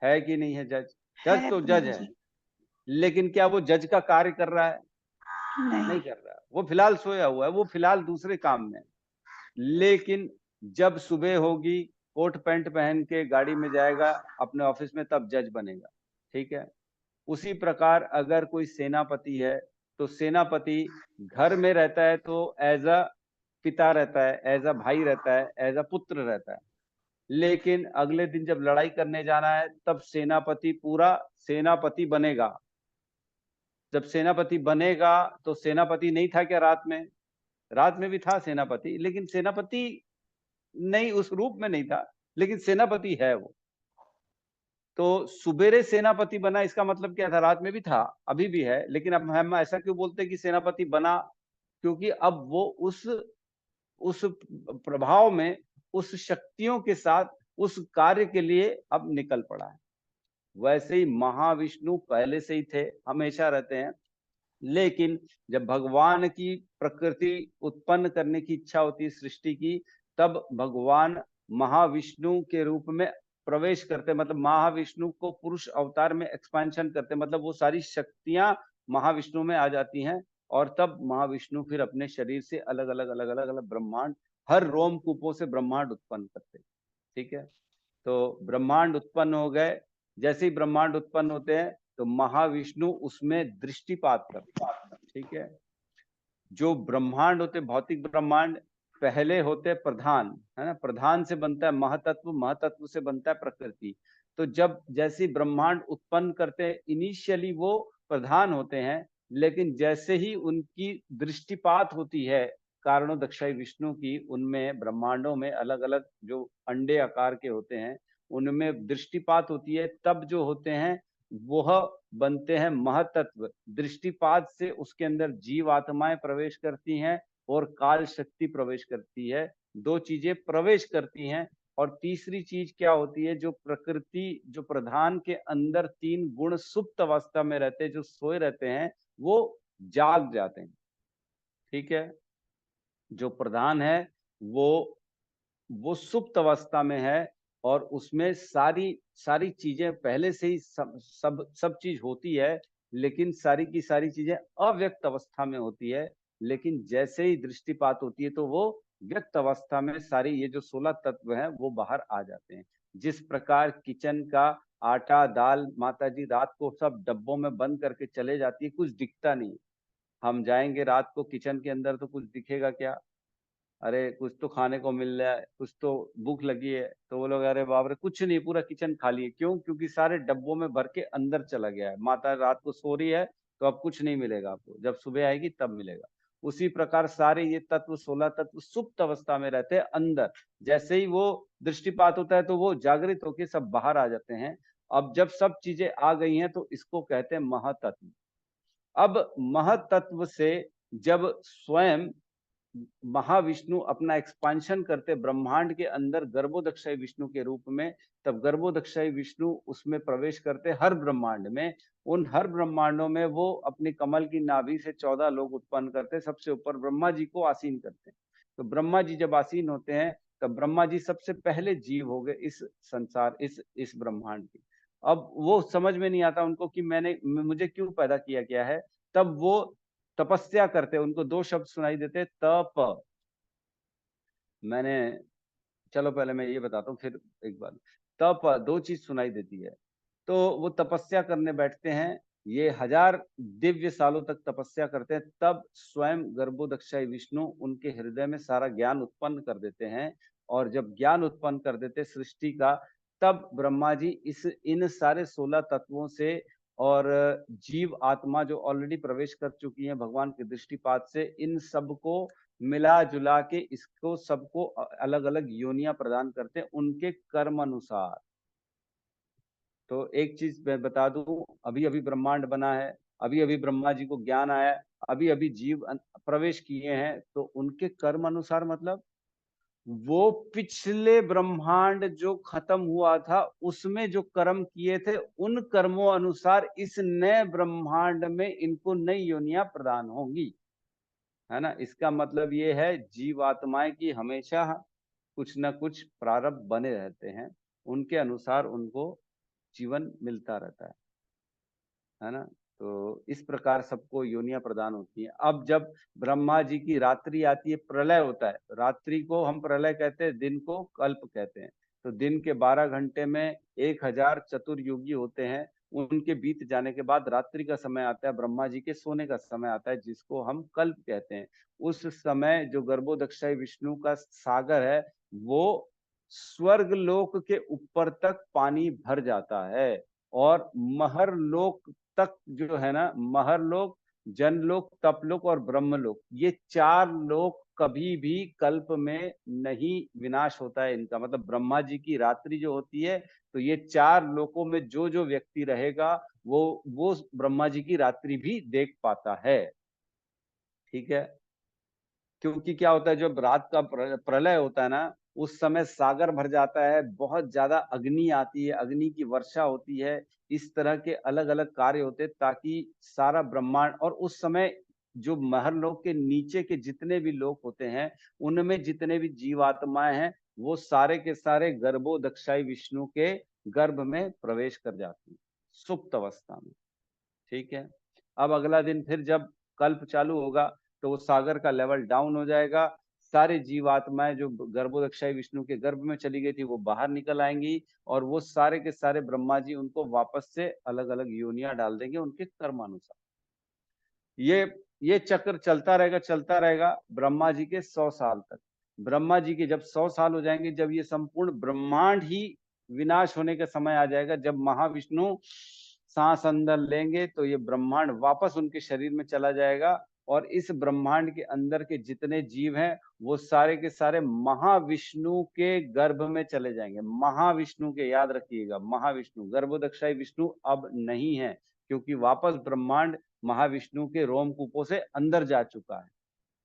है कि नहीं है जज? जज है तो जज प्रभु है, जी। लेकिन क्या वो जज का कार्य कर रहा है? नहीं नहीं। कर रहा है, वो फिलहाल सोया हुआ है, वो फिलहाल दूसरे काम में है। लेकिन जब सुबह होगी, कोट पैंट पहन के गाड़ी में जाएगा अपने ऑफिस में, तब जज बनेगा। ठीक है। उसी प्रकार अगर कोई सेनापति है, तो सेनापति घर में रहता है तो एज अ पिता रहता है, एज अ भाई रहता है, एज अ पुत्र रहता है। लेकिन अगले दिन जब लड़ाई करने जाना है, तब सेनापति पूरा सेनापति बनेगा। जब सेनापति बनेगा, तो सेनापति नहीं था क्या रात में? रात में भी था सेनापति, लेकिन सेनापति नहीं, उस रूप में नहीं था, लेकिन सेनापति है वो। तो सुबेरे सेनापति बना, इसका मतलब क्या था? रात में भी था, अभी भी है, लेकिन अब हम ऐसा क्यों बोलते हैं कि सेनापति बना? क्योंकि अब वो उस प्रभाव में, उस शक्तियों के साथ उस कार्य के लिए अब निकल पड़ा है। वैसे ही महाविष्णु पहले से ही थे, हमेशा रहते हैं, लेकिन जब भगवान की प्रकृति उत्पन्न करने की इच्छा होती है सृष्टि की, तब भगवान महाविष्णु के रूप में प्रवेश करते, मतलब महाविष्णु को पुरुष अवतार में एक्सपेंशन करते, मतलब वो सारी शक्तियां महाविष्णु में आ जाती हैं, और तब महाविष्णु फिर अपने शरीर से अलग अलग अलग अलग अलग ब्रह्मांड, हर रोमकूपों से ब्रह्मांड उत्पन्न करते। ठीक है। तो ब्रह्मांड उत्पन्न हो गए। जैसे ही ब्रह्मांड उत्पन्न होते हैं, तो महाविष्णु उसमें दृष्टिपात करते हैं। ठीक है। जो ब्रह्मांड होते, भौतिक ब्रह्मांड, पहले होते प्रधान, है ना? प्रधान से बनता है महातत्व, महातत्व से बनता है प्रकृति। तो जब जैसे ब्रह्मांड उत्पन्न करते हैं, इनिशियली वो प्रधान होते हैं, लेकिन जैसे ही उनकी दृष्टिपात होती है कारणोदक्षाई विष्णु की, उनमें ब्रह्मांडों में अलग अलग जो अंडे आकार के होते हैं, उनमें दृष्टिपात होती है, तब जो होते हैं वह बनते हैं महतत्व। दृष्टिपात से उसके अंदर जीव आत्माएं प्रवेश करती हैं और काल शक्ति प्रवेश करती है। दो चीजें प्रवेश करती हैं। और तीसरी चीज क्या होती है? जो प्रकृति, जो प्रधान के अंदर तीन गुण सुप्त अवस्था में रहते हैं, जो सोए रहते हैं, वो जाग जाते हैं। ठीक है। जो प्रधान है वो सुप्त अवस्था में है, और उसमें सारी सारी चीजें पहले से ही सब चीज होती है, लेकिन सारी की सारी चीजें अव्यक्त अवस्था में होती है। लेकिन जैसे ही दृष्टिपात होती है, तो वो व्यक्त अवस्था में सारी ये जो 16 तत्व हैं वो बाहर आ जाते हैं। जिस प्रकार किचन का आटा दाल माता जी रात को सब डब्बों में बंद करके चले जाती है, कुछ दिखता नहीं। हम जाएंगे रात को किचन के अंदर, तो कुछ दिखेगा क्या? अरे कुछ तो खाने को मिल रहा है, कुछ तो भूख लगी है, तो वो लोग अरे बाप रे कुछ नहीं, पूरा किचन खाली है। क्यों? क्योंकि सारे डब्बों में भर के अंदर चला गया है। माता रात को सो रही है, तो अब कुछ नहीं मिलेगा आपको, जब सुबह आएगी तब मिलेगा। उसी प्रकार सारे ये तत्व 16 तत्व सुप्त अवस्था में रहते हैं अंदर। जैसे ही वो दृष्टिपात होता है, तो वो जागृत होके सब बाहर आ जाते हैं। अब जब सब चीजें आ गई हैं, तो इसको कहते हैं महतत्व। अब महतत्व से जब स्वयं महाविष्णु अपना एक्सपांशन करते ब्रह्मांड के अंदर गर्भोदक्षाई विष्णु के रूप में, तब गर्भोदक्षाई विष्णु उसमें प्रवेश करते हर ब्रह्मांड में। उन हर ब्रह्मांडों में वो अपनी कमल की नाभि से 14 लोग उत्पन्न करते, सबसे ऊपर ब्रह्मा जी को आसीन करते हैं। तो ब्रह्मा जी जब आसीन होते हैं, तब ब्रह्मा जी सबसे पहले जीव हो गए इस संसार, इस ब्रह्मांड की। अब वो समझ में नहीं आता उनको कि मुझे क्यों पैदा किया गया है। तब वो तपस्या करते, उनको दो शब्द सुनाई देते, तप। मैंने, चलो पहले मैं ये बताता हूँ, फिर एक बार। तप, दो चीज सुनाई देती है। तो वो तपस्या करने बैठते हैं, ये 1000 दिव्य सालों तक तपस्या करते हैं, तब स्वयं गर्भोदक्षाई विष्णु उनके हृदय में सारा ज्ञान उत्पन्न कर देते हैं। और जब ज्ञान उत्पन्न कर देते सृष्टि का, तब ब्रह्मा जी इन सारे 16 तत्वों से, और जीव आत्मा जो ऑलरेडी प्रवेश कर चुकी है भगवान के दृष्टिपात से, इन सबको मिला जुला के इसको सबको अलग अलग योनियां प्रदान करते हैं उनके कर्म अनुसार। तो एक चीज मैं बता दूं, अभी अभी ब्रह्मांड बना है, अभी अभी ब्रह्मा जी को ज्ञान आया, अभी अभी जीव प्रवेश किए हैं, तो उनके कर्म अनुसार मतलब वो पिछले ब्रह्मांड जो खत्म हुआ था उसमें जो कर्म किए थे, उन कर्मों अनुसार इस नए ब्रह्मांड में इनको नई योनियां प्रदान होंगी, है ना। इसका मतलब ये है जीवात्माएं की हमेशा कुछ न कुछ प्रारब्ध बने रहते हैं, उनके अनुसार उनको जीवन मिलता रहता है ना। तो इस प्रकार सबको योनियां प्रदान होती हैं। अब जब ब्रह्मा जी की रात्रि आती है, प्रलय होता है, रात्रि को हम प्रलय कहते हैं, दिन को कल्प कहते हैं। तो दिन के 12 घंटे में 1000 चतुर्युगी होते हैं, उनके बीत जाने के बाद रात्रि का समय आता है, ब्रह्मा जी के सोने का समय आता है, जिसको हम कल्प कहते हैं। उस समय जो गर्भोदक्षाई विष्णु का सागर है, वो स्वर्ग लोक के ऊपर तक पानी भर जाता है, और महर लोक तक जो है ना, महरलोक, जनलोक, तपलोक और ब्रह्मलोक, ये 4 लोक कभी भी कल्प में नहीं विनाश होता है इनका। मतलब ब्रह्मा जी की रात्रि जो होती है, तो ये 4 लोकों में जो जो व्यक्ति रहेगा वो ब्रह्मा जी की रात्रि भी देख पाता है। ठीक है। क्योंकि क्या होता है, जब रात का प्रलय होता है ना, उस समय सागर भर जाता है, बहुत ज्यादा अग्नि आती है, अग्नि की वर्षा होती है, इस तरह के अलग अलग कार्य होते हैं, ताकि सारा ब्रह्मांड, और उस समय जो महरलोक के नीचे के जितने भी लोक होते हैं, उनमें जितने भी जीवात्माएं हैं, वो सारे के सारे गर्भोदक्षाई विष्णु के गर्भ में प्रवेश कर जाती हैं सुप्त अवस्था में। ठीक है। अब अगला दिन फिर जब कल्प चालू होगा, तो वो सागर का लेवल डाउन हो जाएगा, सारे जीवात्माएं जो गर्भोदक्षाई विष्णु के गर्भ में चली गई थी, वो बाहर निकल आएंगी, और वो सारे के सारे ब्रह्मा जी उनको वापस से अलग अलग योनियां डाल देंगे उनके कर्मानुसार। ये चक्र चलता रहेगा ब्रह्मा जी के 100 साल तक। ब्रह्मा जी के जब 100 साल हो जाएंगे, जब ये संपूर्ण ब्रह्मांड ही विनाश होने का समय आ जाएगा, जब महाविष्णु सांस अंदर लेंगे, तो ये ब्रह्मांड वापस उनके शरीर में चला जाएगा, और इस ब्रह्मांड के अंदर के जितने जीव हैं, वो सारे के सारे महाविष्णु के गर्भ में चले जाएंगे। महाविष्णु के, याद रखिएगा, महाविष्णु, गर्भोदक्षाई विष्णु अब नहीं है, क्योंकि वापस ब्रह्मांड महाविष्णु के रोमकूपों से अंदर जा चुका है।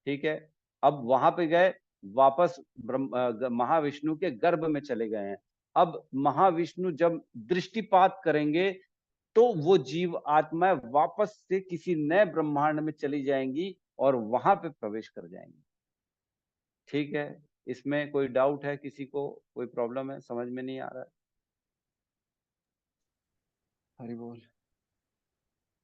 ठीक है। अब वहां पे गए, वापस महाविष्णु के गर्भ में चले गए हैं। अब महाविष्णु जब दृष्टिपात करेंगे, तो वो जीव आत्माएं वापस से किसी नए ब्रह्मांड में चली जाएंगी और वहां पे प्रवेश कर जाएंगी। ठीक है। इसमें कोई डाउट है किसी को, कोई प्रॉब्लम है, समझ में नहीं आ रहा है? हरि बोल।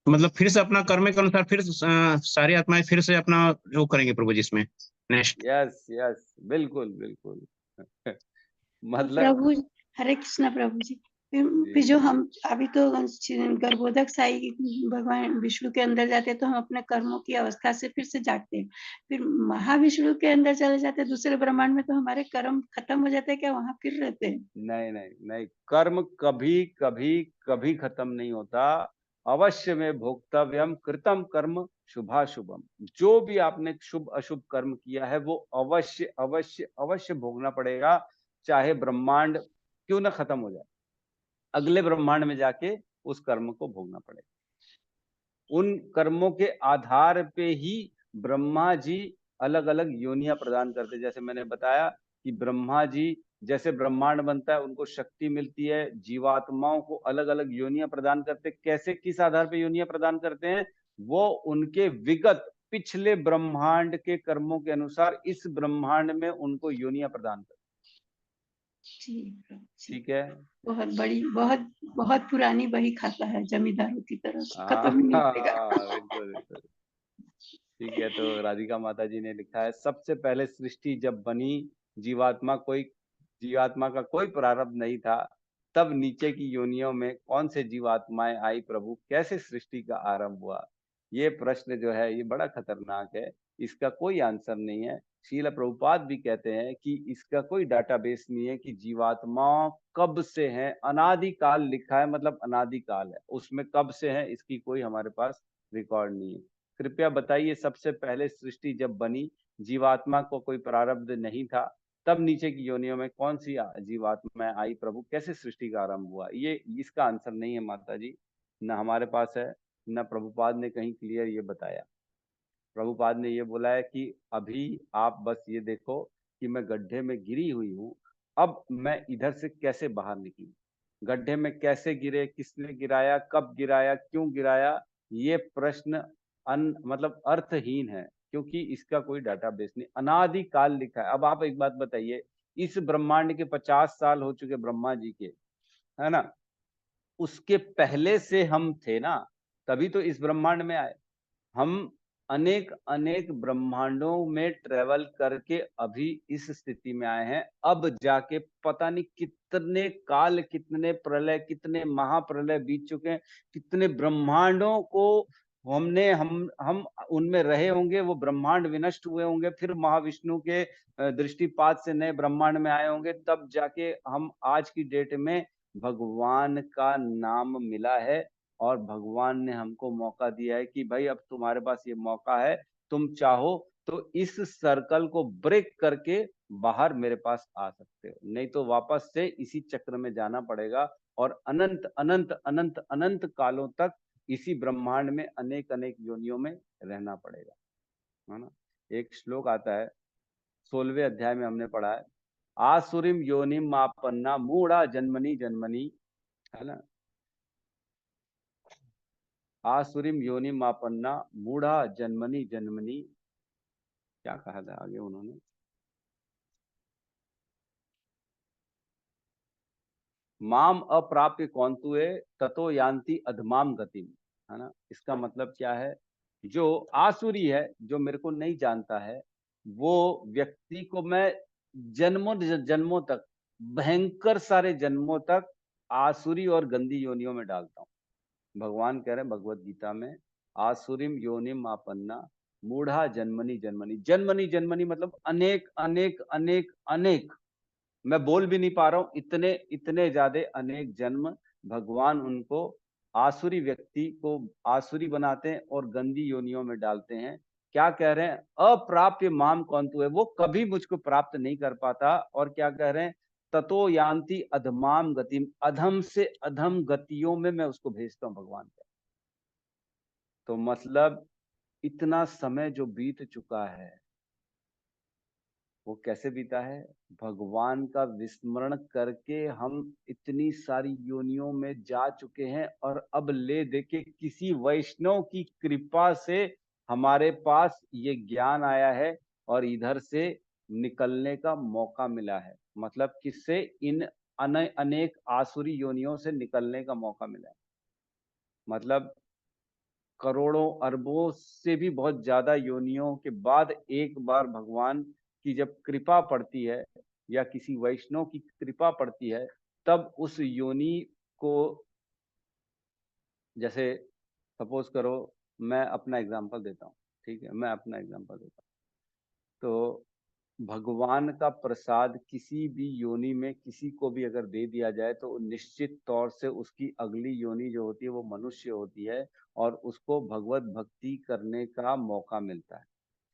मतलब फिर से अपना कर्म के अनुसार फिर सारी आत्माएं फिर से अपना जो करेंगे प्रभु जी इसमें नेक्स्ट। यस यस, बिल्कुल बिल्कुल। मतलब प्रभु, हरे कृष्णा प्रभु जी। फिर जो हम अभी तो गर्भोदक साई भगवान विष्णु के अंदर जाते हैं, तो हम अपने कर्मों की अवस्था से फिर से जागते हैं, फिर महाविष्णु के अंदर चले जाते हैं दूसरे ब्रह्मांड में, तो हमारे कर्म खत्म हो जाते हैं क्या, वहां फिर रहते हैं? नहीं नहीं नहीं, कर्म कभी कभी कभी खत्म नहीं होता। अवश्य में भोक्तव्यम कृतम कर्म शुभाशुभम। जो भी आपने शुभ अशुभ कर्म किया है, वो अवश्य अवश्य अवश्य भोगना पड़ेगा, चाहे ब्रह्मांड क्यों ना खत्म हो जाए, अगले ब्रह्मांड में जाके उस कर्म को भोगना पड़ेगा। उन कर्मों के आधार पे ही ब्रह्मा जी अलग अलग योनियां प्रदान करते। जैसे मैंने बताया कि ब्रह्मा जी, जैसे ब्रह्मांड बनता है, उनको शक्ति मिलती है, जीवात्माओं को अलग अलग योनियां प्रदान करते। कैसे, किस आधार पे योनियां प्रदान करते हैं? वो उनके विगत पिछले ब्रह्मांड के कर्मों के अनुसार इस ब्रह्मांड में उनको योनियां प्रदान करते। ठीक है। बहुत बड़ी, बहुत बहुत पुरानी बही खाता है जमींदारों की तरह, खत्म ही नहीं होगा। बिल्कुल बिल्कुल। ठीक है। तो राधिका माता जी ने लिखा है, सबसे पहले सृष्टि जब बनी, जीवात्मा का कोई प्रारब्ध नहीं था, तब नीचे की योनियों में कौन से जीवात्माएं आई प्रभु, कैसे सृष्टि का आरंभ हुआ? ये प्रश्न जो है, ये बड़ा खतरनाक है, इसका कोई आंसर नहीं है। श्रील प्रभुपाद भी कहते हैं कि इसका कोई डाटाबेस नहीं है कि जीवात्मा कब से है। अनादिकाल लिखा है, मतलब अनादिकाल है, उसमें कब से है इसकी कोई हमारे पास रिकॉर्ड नहीं है। कृपया बताइए, सबसे पहले सृष्टि जब बनी, जीवात्मा को कोई प्रारब्ध नहीं था, तब नीचे की योनियों में कौन सी जीवात्मा आई प्रभु, कैसे सृष्टि का आरंभ हुआ? ये इसका आंसर नहीं है माता जी, न हमारे पास है, न प्रभुपाद ने कहीं क्लियर ये बताया। प्रभुपाद ने ये बोला है कि अभी आप बस ये देखो कि मैं गड्ढे में गिरी हुई हूँ, अब मैं इधर से कैसे बाहर निकलूं। गड्ढे में कैसे गिरे, किसने गिराया, कब गिराया, क्यों गिराया, ये प्रश्न मतलब अर्थहीन है। क्योंकि इसका कोई डाटाबेस नहीं, अनादि काल लिखा है। अब आप एक बात बताइए, इस ब्रह्मांड के 50 साल हो चुके ब्रह्मा जी के, है ना, उसके पहले से हम थे ना, तभी तो इस ब्रह्मांड में आए। हम अनेक अनेक ब्रह्मांडों में ट्रेवल करके अभी इस स्थिति में आए हैं। अब जाके पता नहीं कितने काल, कितने प्रलय, कितने महाप्रलय बीत चुके हैं, कितने ब्रह्मांडों को हम उनमें रहे होंगे, वो ब्रह्मांड विनष्ट हुए होंगे, फिर महाविष्णु के दृष्टिपात से नए ब्रह्मांड में आए होंगे, तब जाके हम आज की डेट में भगवान का नाम मिला है। और भगवान ने हमको मौका दिया है कि भाई अब तुम्हारे पास ये मौका है, तुम चाहो तो इस सर्कल को ब्रेक करके बाहर मेरे पास आ सकते हो, नहीं तो वापस से इसी चक्र में जाना पड़ेगा और अनंत अनंत अनंत अनंत कालों तक इसी ब्रह्मांड में अनेक अनेक योनियों में रहना पड़ेगा, है ना। एक श्लोक आता है 16वें अध्याय में, हमने पढ़ा है, आसुरीम योनिम मापन्ना मूढ़ा जन्मनी जन्मनी, है ना, आसुरीम योनिम मापन्ना मूढ़ा जन्मनी जन्मनी, क्या कहा था आगे उन्होंने, माम अप्राप्य कौंतुए ततो यान्ति अधमाम गतिम, है ना। इसका मतलब क्या है, जो आसुरी है, जो मेरे को नहीं जानता है, वो व्यक्ति को मैं जन्मों जन्मों तक, भयंकर सारे जन्मों तक आसुरी और गंदी योनियों में डालता हूँ। भगवान कह रहे हैं भगवत गीता में, आसुरीम योनिम आपन्ना मूढ़ा जन्मनी जन्मनी। जन्मनी जन्मनी मतलब अनेक अनेक अनेक अनेक, मैं बोल भी नहीं पा रहा हूं, इतने इतने ज्यादा अनेक जन्म भगवान उनको, आसुरी व्यक्ति को आसुरी बनाते हैं और गंदी योनियों में डालते हैं। क्या कह रहे हैं, अप्राप्य माम कौंतु है, वो कभी मुझको प्राप्त नहीं कर पाता। और क्या कह रहे हैं, ततो यान्ति अधमाम गतिम, अधम से अधम गतियों में मैं उसको भेजता हूं, भगवान का। तो मतलब इतना समय जो बीत चुका है, वो कैसे बीता है, भगवान का विस्मरण करके हम इतनी सारी योनियों में जा चुके हैं। और अब ले दे के किसी वैष्णव की कृपा से हमारे पास ये ज्ञान आया है और इधर से निकलने का मौका मिला है। मतलब किससे, इन अनेक आसुरी योनियों से निकलने का मौका मिला है। मतलब करोड़ों अरबों से भी बहुत ज्यादा योनियों के बाद एक बार भगवान की जब कृपा पड़ती है या किसी वैष्णव की कृपा पड़ती है, तब उस योनि को, जैसे सपोज करो, मैं अपना एग्जांपल देता हूँ, ठीक है, मैं अपना एग्जांपल देता हूँ। तो भगवान का प्रसाद किसी भी योनि में किसी को भी अगर दे दिया जाए, तो निश्चित तौर से उसकी अगली योनि जो होती है वो मनुष्य होती है और उसको भगवत भक्ति करने का मौका मिलता है,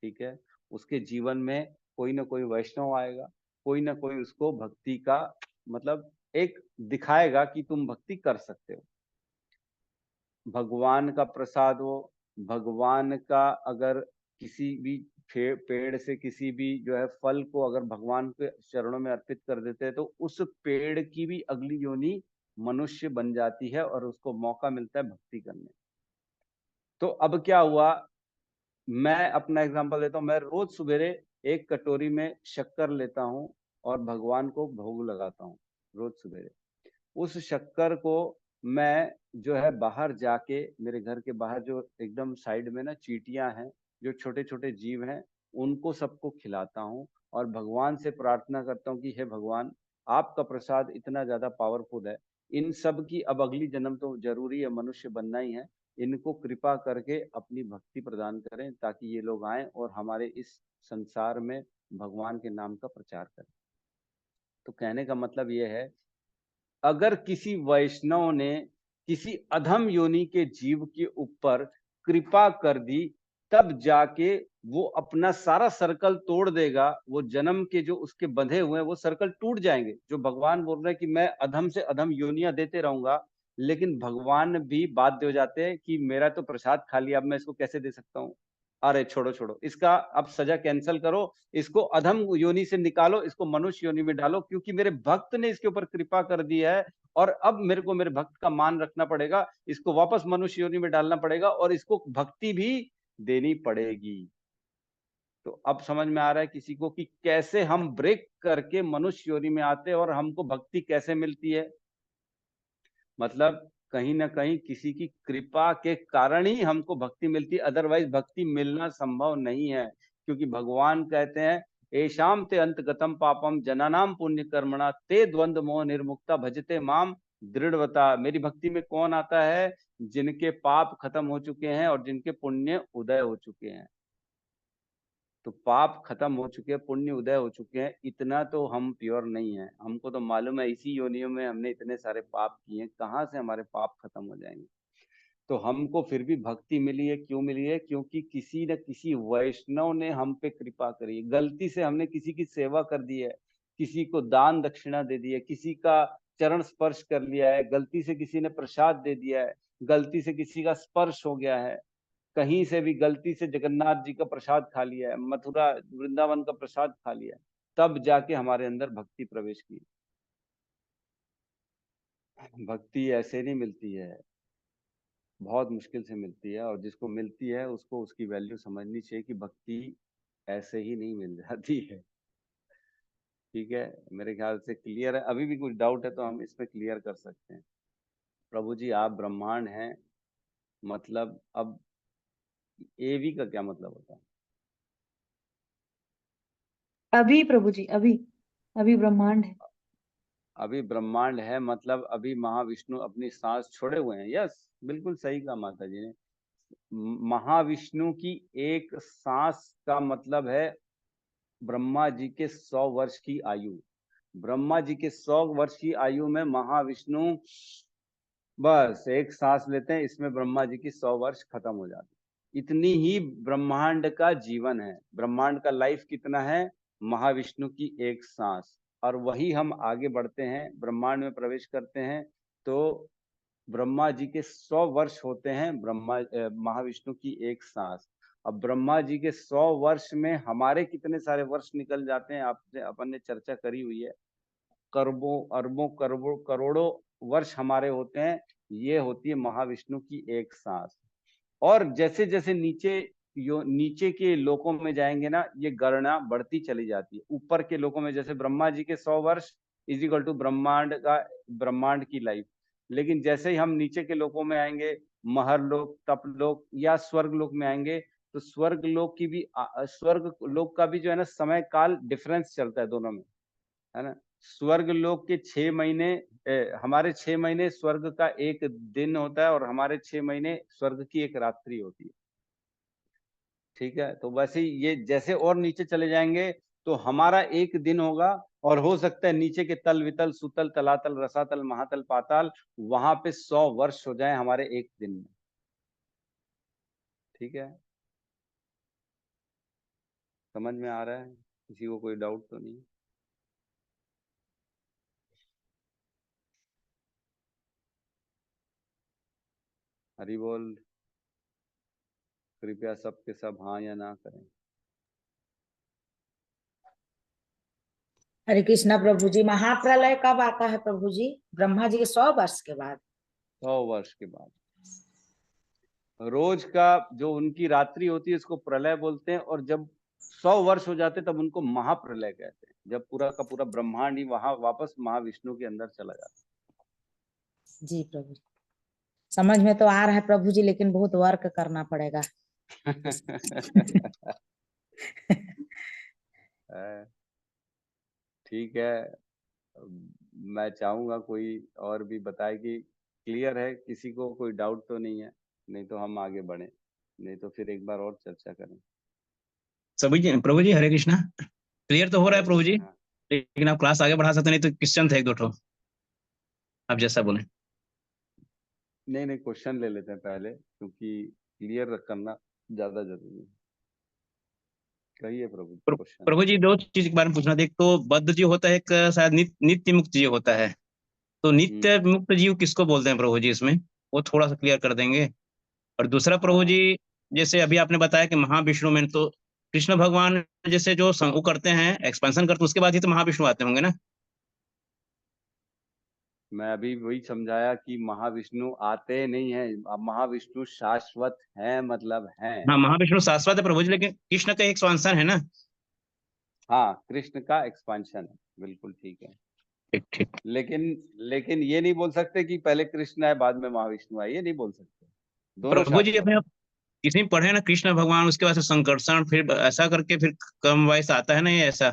ठीक है। उसके जीवन में कोई ना कोई वैष्णव आएगा, कोई ना कोई उसको भक्ति का मतलब एक दिखाएगा कि तुम भक्ति कर सकते हो। भगवान का प्रसाद हो, भगवान का अगर किसी भी पेड़ से किसी भी जो है फल को अगर भगवान के चरणों में अर्पित कर देते हैं, तो उस पेड़ की भी अगली योनि मनुष्य बन जाती है और उसको मौका मिलता है भक्ति करने। तो अब क्या हुआ, मैं अपना एग्जांपल देता हूँ, मैं रोज सवेरे एक कटोरी में शक्कर लेता हूँ और भगवान को भोग लगाता हूँ रोज सवेरे। उस शक्कर को मैं जो है बाहर जाके, मेरे घर के बाहर जो एकदम साइड में ना चींटियां हैं, जो छोटे छोटे जीव हैं, उनको सबको खिलाता हूँ और भगवान से प्रार्थना करता हूँ कि हे भगवान, आपका प्रसाद इतना ज्यादा पावरफुल है, इन सब की अब अगली जन्म तो जरूरी है, मनुष्य बनना ही है, इनको कृपा करके अपनी भक्ति प्रदान करें ताकि ये लोग आए और हमारे इस संसार में भगवान के नाम का प्रचार करें। तो कहने का मतलब ये है, अगर किसी वैष्णव ने किसी अधम योनि के जीव के ऊपर कृपा कर दी, तब जाके वो अपना सारा सर्कल तोड़ देगा। वो जन्म के जो उसके बंधे हुए हैं वो सर्कल टूट जाएंगे। जो भगवान बोल रहे हैं कि मैं अधम से अधम योनियां देते रहूंगा, लेकिन भगवान भी बाध्य हो जाते हैं कि मेरा तो प्रसाद खा लिया, अब मैं इसको कैसे दे सकता हूँ, अरे छोड़ो छोड़ो, इसका अब सजा कैंसिल करो, इसको अधम योनि से निकालो, इसको मनुष्य योनि में डालो, क्योंकि मेरे भक्त ने इसके ऊपर कृपा कर दी है और अब मेरे को मेरे भक्त का मान रखना पड़ेगा, इसको वापस मनुष्य योनि में डालना पड़ेगा और इसको भक्ति भी देनी पड़ेगी। तो अब समझ में आ रहा है किसी को कि कैसे हम ब्रेक करके मनुष्य योनि में आते हैं और हमको भक्ति कैसे मिलती है। मतलब कहीं ना कहीं किसी की कृपा के कारण ही हमको भक्ति मिलती है, अदरवाइज भक्ति मिलना संभव नहीं है। क्योंकि भगवान कहते हैं एशाम ते अंतगतम पापम जनानाम पुण्य कर्मणा ते द्वंद्व मोह निर्मुक्ता भजते माम दृढ़वता। मेरी भक्ति में कौन आता है? जिनके पाप खत्म हो चुके हैं और जिनके पुण्य उदय हो चुके हैं। तो पाप खत्म हो चुके हैं, पुण्य उदय हो चुके हैं। इतना तो हम प्योर नहीं है, हमको तो मालूम है इसी योनियों में हमने इतने सारे पाप किए, कहाँ से हमारे पाप खत्म हो जाएंगे। तो हमको फिर भी भक्ति मिली है। क्यों मिली है? क्योंकि किसी न किसी वैष्णव ने हम पे कृपा करी है। गलती से हमने किसी की सेवा कर दी है, किसी को दान दक्षिणा दे दी है, किसी का चरण स्पर्श कर लिया है, गलती से किसी ने प्रसाद दे दिया है, गलती से किसी का स्पर्श हो गया है, कहीं से भी गलती से जगन्नाथ जी का प्रसाद खा लिया है, मथुरा वृंदावन का प्रसाद खा लिया है, तब जाके हमारे अंदर भक्ति प्रवेश की। भक्ति ऐसे नहीं मिलती है, बहुत मुश्किल से मिलती है। और जिसको मिलती है उसको उसकी वैल्यू समझनी चाहिए कि भक्ति ऐसे ही नहीं मिल जाती है। ठीक है, मेरे ख्याल से क्लियर है। अभी भी कुछ डाउट है तो हम इसमें क्लियर कर सकते हैं। प्रभु जी आप ब्रह्मांड हैं, मतलब अब एवी का क्या मतलब होता है? अभी प्रभु जी, अभी ब्रह्मांड है। अभी ब्रह्मांड है मतलब अभी महाविष्णु अपनी सांस छोड़े हुए हैं। यस, बिल्कुल सही कहा माता जी ने। महाविष्णु की एक सांस का मतलब है ब्रह्मा जी के 100 वर्ष की आयु। ब्रह्मा जी के 100 वर्ष की आयु में महाविष्णु बस एक सांस लेते हैं, इसमें ब्रह्मा जी की 100 वर्ष खत्म हो जाती। इतनी ही ब्रह्मांड का जीवन है। ब्रह्मांड का लाइफ कितना है? महाविष्णु की एक सांस। और वही हम आगे बढ़ते हैं, ब्रह्मांड में प्रवेश करते हैं तो ब्रह्मा जी के 100 वर्ष होते हैं महाविष्णु की एक सांस। अब ब्रह्मा जी के 100 वर्ष में हमारे कितने सारे वर्ष निकल जाते हैं, आपसे अपन ने चर्चा करी हुई है। करोड़ों अरबों करोड़ों वर्ष हमारे होते हैं। ये होती है महाविष्णु की एक सांस। और जैसे जैसे नीचे के लोकों में जाएंगे ना, ये गणना बढ़ती चली जाती है। ऊपर के लोकों में जैसे ब्रह्मा जी के 100 वर्ष इज इक्वल टू ब्रह्मांड की लाइफ। लेकिन जैसे ही हम नीचे के लोकों में आएंगे, महर लोक, तप लोक या स्वर्ग लोक में आएंगे, तो स्वर्ग लोक का भी जो है ना समय काल डिफरेंस चलता है दोनों में, है ना। स्वर्ग लोक के 6 महीने हमारे 6 महीने स्वर्ग का एक दिन होता है और हमारे 6 महीने स्वर्ग की एक रात्रि होती है। ठीक है, तो वैसे ही ये जैसे और नीचे चले जाएंगे तो हमारा एक दिन होगा और हो सकता है नीचे के तल वितल सुतल तलातल रसातल महातल पाताल वहां पे 100 वर्ष हो जाए हमारे एक दिन में। ठीक है, समझ में आ रहा है? किसी को कोई डाउट तो नहीं? हरि बोल। कृपया सबके सब हाँ या ना करें। हरे कृष्णा प्रभु जी। महाप्रलय कब आता है प्रभु जी? ब्रह्मा जी के 100 वर्ष के बाद? 100 वर्ष के बाद। रोज का जो उनकी रात्रि होती है उसको प्रलय बोलते हैं, और जब 100 वर्ष हो जाते तब उनको महाप्रलय कहते हैं, जब पूरा का पूरा ब्रह्मांड ही वहां वापस महाविष्णु के अंदर चला जाता है। जी प्रभु जी, समझ में तो आ रहा है प्रभु जी, लेकिन बहुत वर्क करना पड़ेगा। ठीक है, मैं चाहूंगा कोई और भी बताए कि क्लियर है, किसी को कोई डाउट तो नहीं है, नहीं तो हम आगे बढ़े, नहीं तो फिर एक बार और चर्चा करें। सभी जी, प्रभु जी हरे कृष्णा। क्लियर तो हो रहा है प्रभु जी, लेकिन आप क्लास आगे बढ़ा सकते, नहीं तो क्वेश्चन थे एक दो ठो, आप जैसा बोले। नहीं क्वेश्चन ले लेते हैं पहले, क्योंकि क्लियर करना ज्यादा जरूरी है। कहिए प्रभु जी क्वेश्चन। प्रभु जी दो चीज के बारे में पूछना था। एक तो बद्ध जीव होता है, एक शायद नित्य मुक्त जीव होता है। तो नित्य मुक्त जीव किसको बोलते हैं प्रभु जी? इसमें वो थोड़ा सा क्लियर कर देंगे। और दूसरा प्रभु जी, जैसे अभी आपने बताया कि महाविष्णु में तो कृष्ण भगवान जैसे जो वो करते हैं एक्सपेंशन करते हैं, उसके बाद ही तो महाविष्णु आते होंगे ना? मैं अभी वही समझाया कि महाविष्णु आते नहीं है, अब महाविष्णु शाश्वत है, मतलब हैं। हाँ, महाविष्णु शाश्वत है प्रभु जी, लेकिन कृष्ण का एक एक्सपांशन है ना। हाँ, कृष्ण का एक्सपांशन है, बिल्कुल ठीक है। ठीक ठीक। लेकिन लेकिन ये नहीं बोल सकते कि पहले कृष्ण आए बाद में महाविष्णु आए, ये नहीं बोल सकते। दोनों प्रभु जी शाश्वत अपने किसी में पढ़े ना, कृष्ण भगवान, उसके बाद से संकर्षण, फिर ऐसा करके फिर कम वयस आता है ना, ये ऐसा।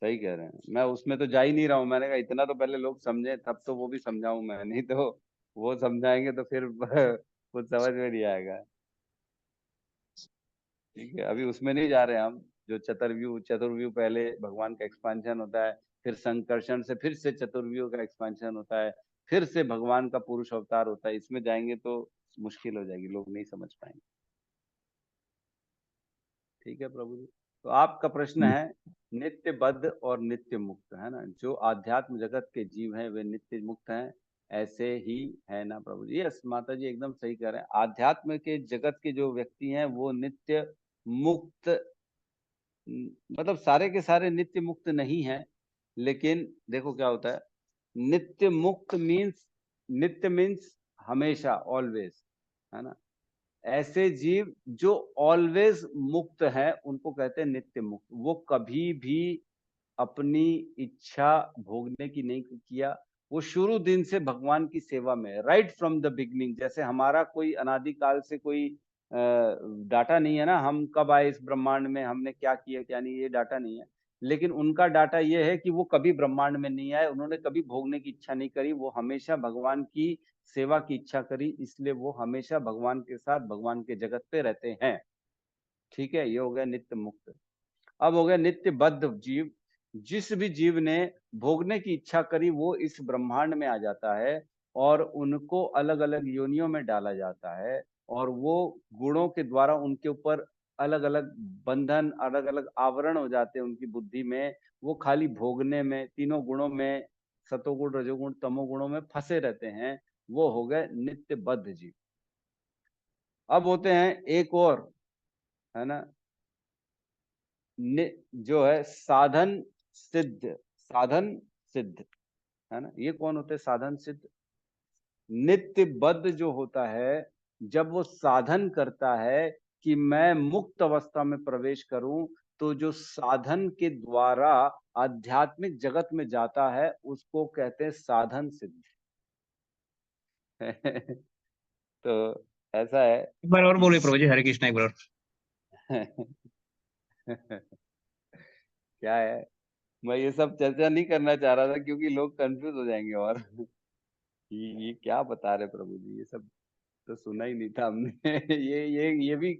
सही कह रहे हैं। मैं उसमें तो जा ही नहीं रहा हूँ, मैंने कहा इतना तो पहले लोग समझे तब तो वो भी समझाऊं मैं, नहीं तो वो समझाएंगे तो फिर कुछ समझ में नहीं आएगा। ठीक है, अभी उसमें नहीं जा रहे हम। जो चतुर्व्यूह पहले भगवान का एक्सपांशन होता है, फिर संकर्षण से फिर से चतुर्व्यूह का एक्सपांशन होता है, फिर से भगवान का पुरुष अवतार होता है। इसमें जाएंगे तो मुश्किल हो जाएगी, लोग नहीं समझ पाएंगे। ठीक है प्रभु जी। तो आपका प्रश्न है नित्य बद्ध और नित्य मुक्त, है ना। जो आध्यात्म जगत के जीव हैं वे नित्य मुक्त हैं, ऐसे ही है ना प्रभु जी। यस माता जी, एकदम सही कह रहे हैं। आध्यात्म के जगत के जो व्यक्ति हैं वो नित्य मुक्त, मतलब सारे के सारे नित्य मुक्त नहीं है। लेकिन देखो क्या होता है, नित्य मुक्त मीन्स, नित्य मीन्स हमेशा, ऑलवेज, है ना। ऐसे जीव जो ऑलवेज मुक्त है उनको कहते हैं नित्य मुक्त। वो कभी भी अपनी इच्छा भोगने की नहीं किया, वो शुरू दिन से भगवान की सेवा में, राइट फ्रॉम द बिगनिंग। जैसे हमारा कोई अनादिकाल से कोई डाटा नहीं है ना, हम कब आए इस ब्रह्मांड में, हमने क्या किया क्या नहीं, ये डाटा नहीं है। लेकिन उनका डाटा ये है कि वो कभी ब्रह्मांड में नहीं आए, उन्होंने कभी भोगने की इच्छा नहीं करी, वो हमेशा भगवान की सेवा की इच्छा करी, इसलिए वो हमेशा भगवान के साथ भगवान के जगत पे रहते हैं। ठीक है, ये हो गया नित्य मुक्त। अब हो गया नित्य बद्ध जीव। जिस भी जीव ने भोगने की इच्छा करी वो इस ब्रह्मांड में आ जाता है, और उनको अलग अलग योनियों में डाला जाता है, और वो गुणों के द्वारा उनके ऊपर अलग अलग बंधन, अलग अलग आवरण हो जाते हैं उनकी बुद्धि में। वो खाली भोगने में, तीनों गुणों में, सतोगुण रजोगुण तमोगुणों में फंसे रहते हैं। वो हो गए नित्य बद्ध जीव। अब होते हैं एक और, है ना, जो है साधन सिद्ध। साधन सिद्ध, है ना। ये कौन होते हैं साधन सिद्ध? नित्य बद्ध जो होता है, जब वो साधन करता है कि मैं मुक्त अवस्था में प्रवेश करूं, तो जो साधन के द्वारा आध्यात्मिक जगत में जाता है उसको कहते हैं साधन सिद्ध। तो ऐसा है एक बार और कि बोलिए प्रभु जी, हरे कृष्णा, एक बार और। क्या है, मैं ये सब चर्चा नहीं करना चाह रहा था क्योंकि लोग कंफ्यूज हो जाएंगे, और ये क्या बता रहे प्रभु जी, ये सब तो सुना ही नहीं था हमने। ये भी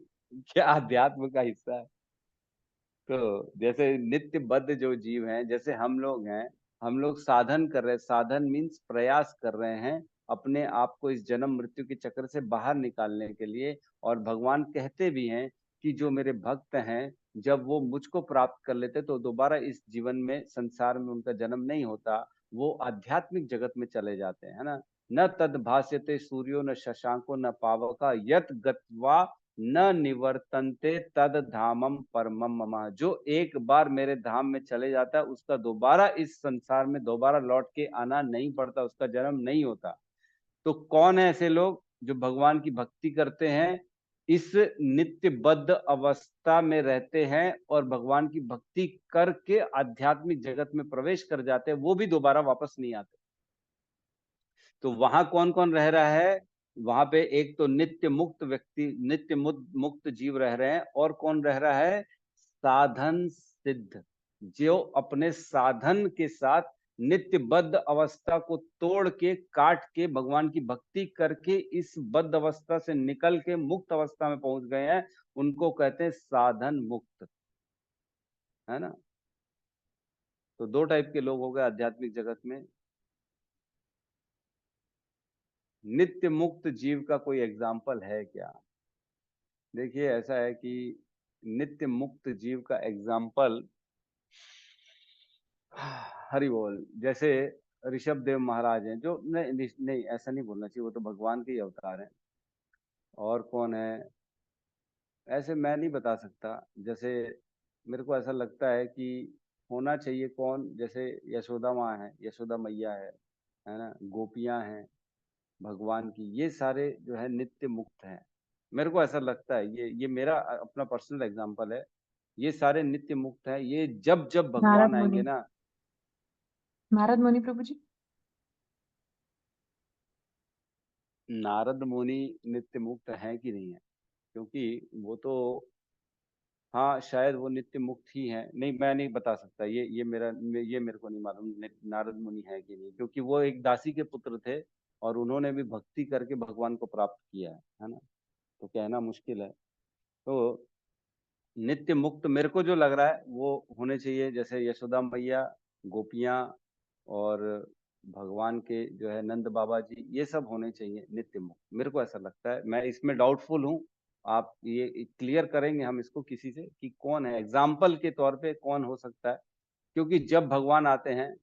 क्या अध्यात्म का हिस्सा है? तो जैसे नित्य बद्ध जो जीव हैं, जैसे हम लोग हैं, हम लोग साधन कर रहे हैं। साधन मीन्स प्रयास कर रहे हैं अपने आप को इस जन्म मृत्यु के चक्र से बाहर निकालने के लिए। और भगवान कहते भी हैं कि जो मेरे भक्त हैं, जब वो मुझको प्राप्त कर लेते तो दोबारा इस जीवन में, संसार में उनका जन्म नहीं होता, वो आध्यात्मिक जगत में चले जाते हैं, है ना। न तद भास्यते सूर्यो न शशांको न पावका यत गत्वा न निवर्तन्ते तद धामम परमम मम। जो एक बार मेरे धाम में चले जाता है उसका दोबारा इस संसार में दोबारा लौट के आना नहीं पड़ता, उसका जन्म नहीं होता। तो कौन है ऐसे लोग जो भगवान की भक्ति करते हैं, इस नित्य बद्ध अवस्था में रहते हैं और भगवान की भक्ति करके आध्यात्मिक जगत में प्रवेश कर जाते हैं, वो भी दोबारा वापस नहीं आते। तो वहां कौन कौन रह रहा है? वहां पे एक तो नित्य मुक्त व्यक्ति, नित्य मुक्त जीव रह रहे हैं, और कौन रह रहा है? साधन सिद्ध, जो अपने साधन के साथ नित्य बद्ध अवस्था को तोड़ के, काट के, भगवान की भक्ति करके इस बद्ध अवस्था से निकल के मुक्त अवस्था में पहुंच गए हैं, उनको कहते हैं साधन मुक्त, है ना। तो दो टाइप के लोग हो गए आध्यात्मिक जगत में। नित्य मुक्त जीव का कोई एग्जाम्पल है क्या? देखिए ऐसा है कि नित्य मुक्त जीव का एग्जाम्पल, हरि बोल, जैसे ऋषभ देव महाराज हैं, जो नहीं नहीं ऐसा नहीं बोलना चाहिए, वो तो भगवान के ही अवतार हैं। और कौन है ऐसे, मैं नहीं बता सकता। जैसे मेरे को ऐसा लगता है कि होना चाहिए कौन, जैसे यशोदा माँ है, यशोदा मैया है ना, गोपियां हैं भगवान की, ये सारे जो है नित्य मुक्त हैं। मेरे को ऐसा लगता है, ये मेरा अपना पर्सनल एग्जांपल है, ये सारे नित्य मुक्त हैं। ये जब जब नारद भगवान आएंगे मुनि, ना, नारद मुनि प्रभु जी। नारद मुनि नित्य मुक्त हैं कि नहीं है, क्योंकि वो तो, हाँ शायद वो नित्य मुक्त ही है, नहीं मैं नहीं बता सकता, ये मेरे को नहीं मालूम नारद मुनि है कि नहीं, क्योंकि वो एक दासी के पुत्र थे और उन्होंने भी भक्ति करके भगवान को प्राप्त किया है ना, तो कहना मुश्किल है। तो नित्य मुक्त मेरे को जो लग रहा है वो होने चाहिए, जैसे यशोदा मैया, गोपियां और भगवान के जो है नंद बाबा जी, ये सब होने चाहिए नित्य मुक्त, मेरे को ऐसा लगता है। मैं इसमें डाउटफुल हूँ, आप ये क्लियर करेंगे हम इसको किसी से कि कौन है, एग्जाम्पल के तौर पे कौन हो सकता है, क्योंकि जब भगवान आते हैं,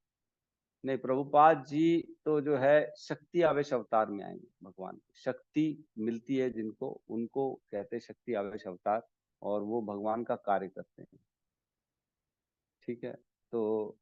नहीं प्रभुपाद जी तो जो है शक्ति आवेश अवतार में आएंगे, भगवान शक्ति मिलती है जिनको, उनको कहते हैं शक्ति आवेश अवतार, और वो भगवान का कार्य करते हैं। ठीक है, तो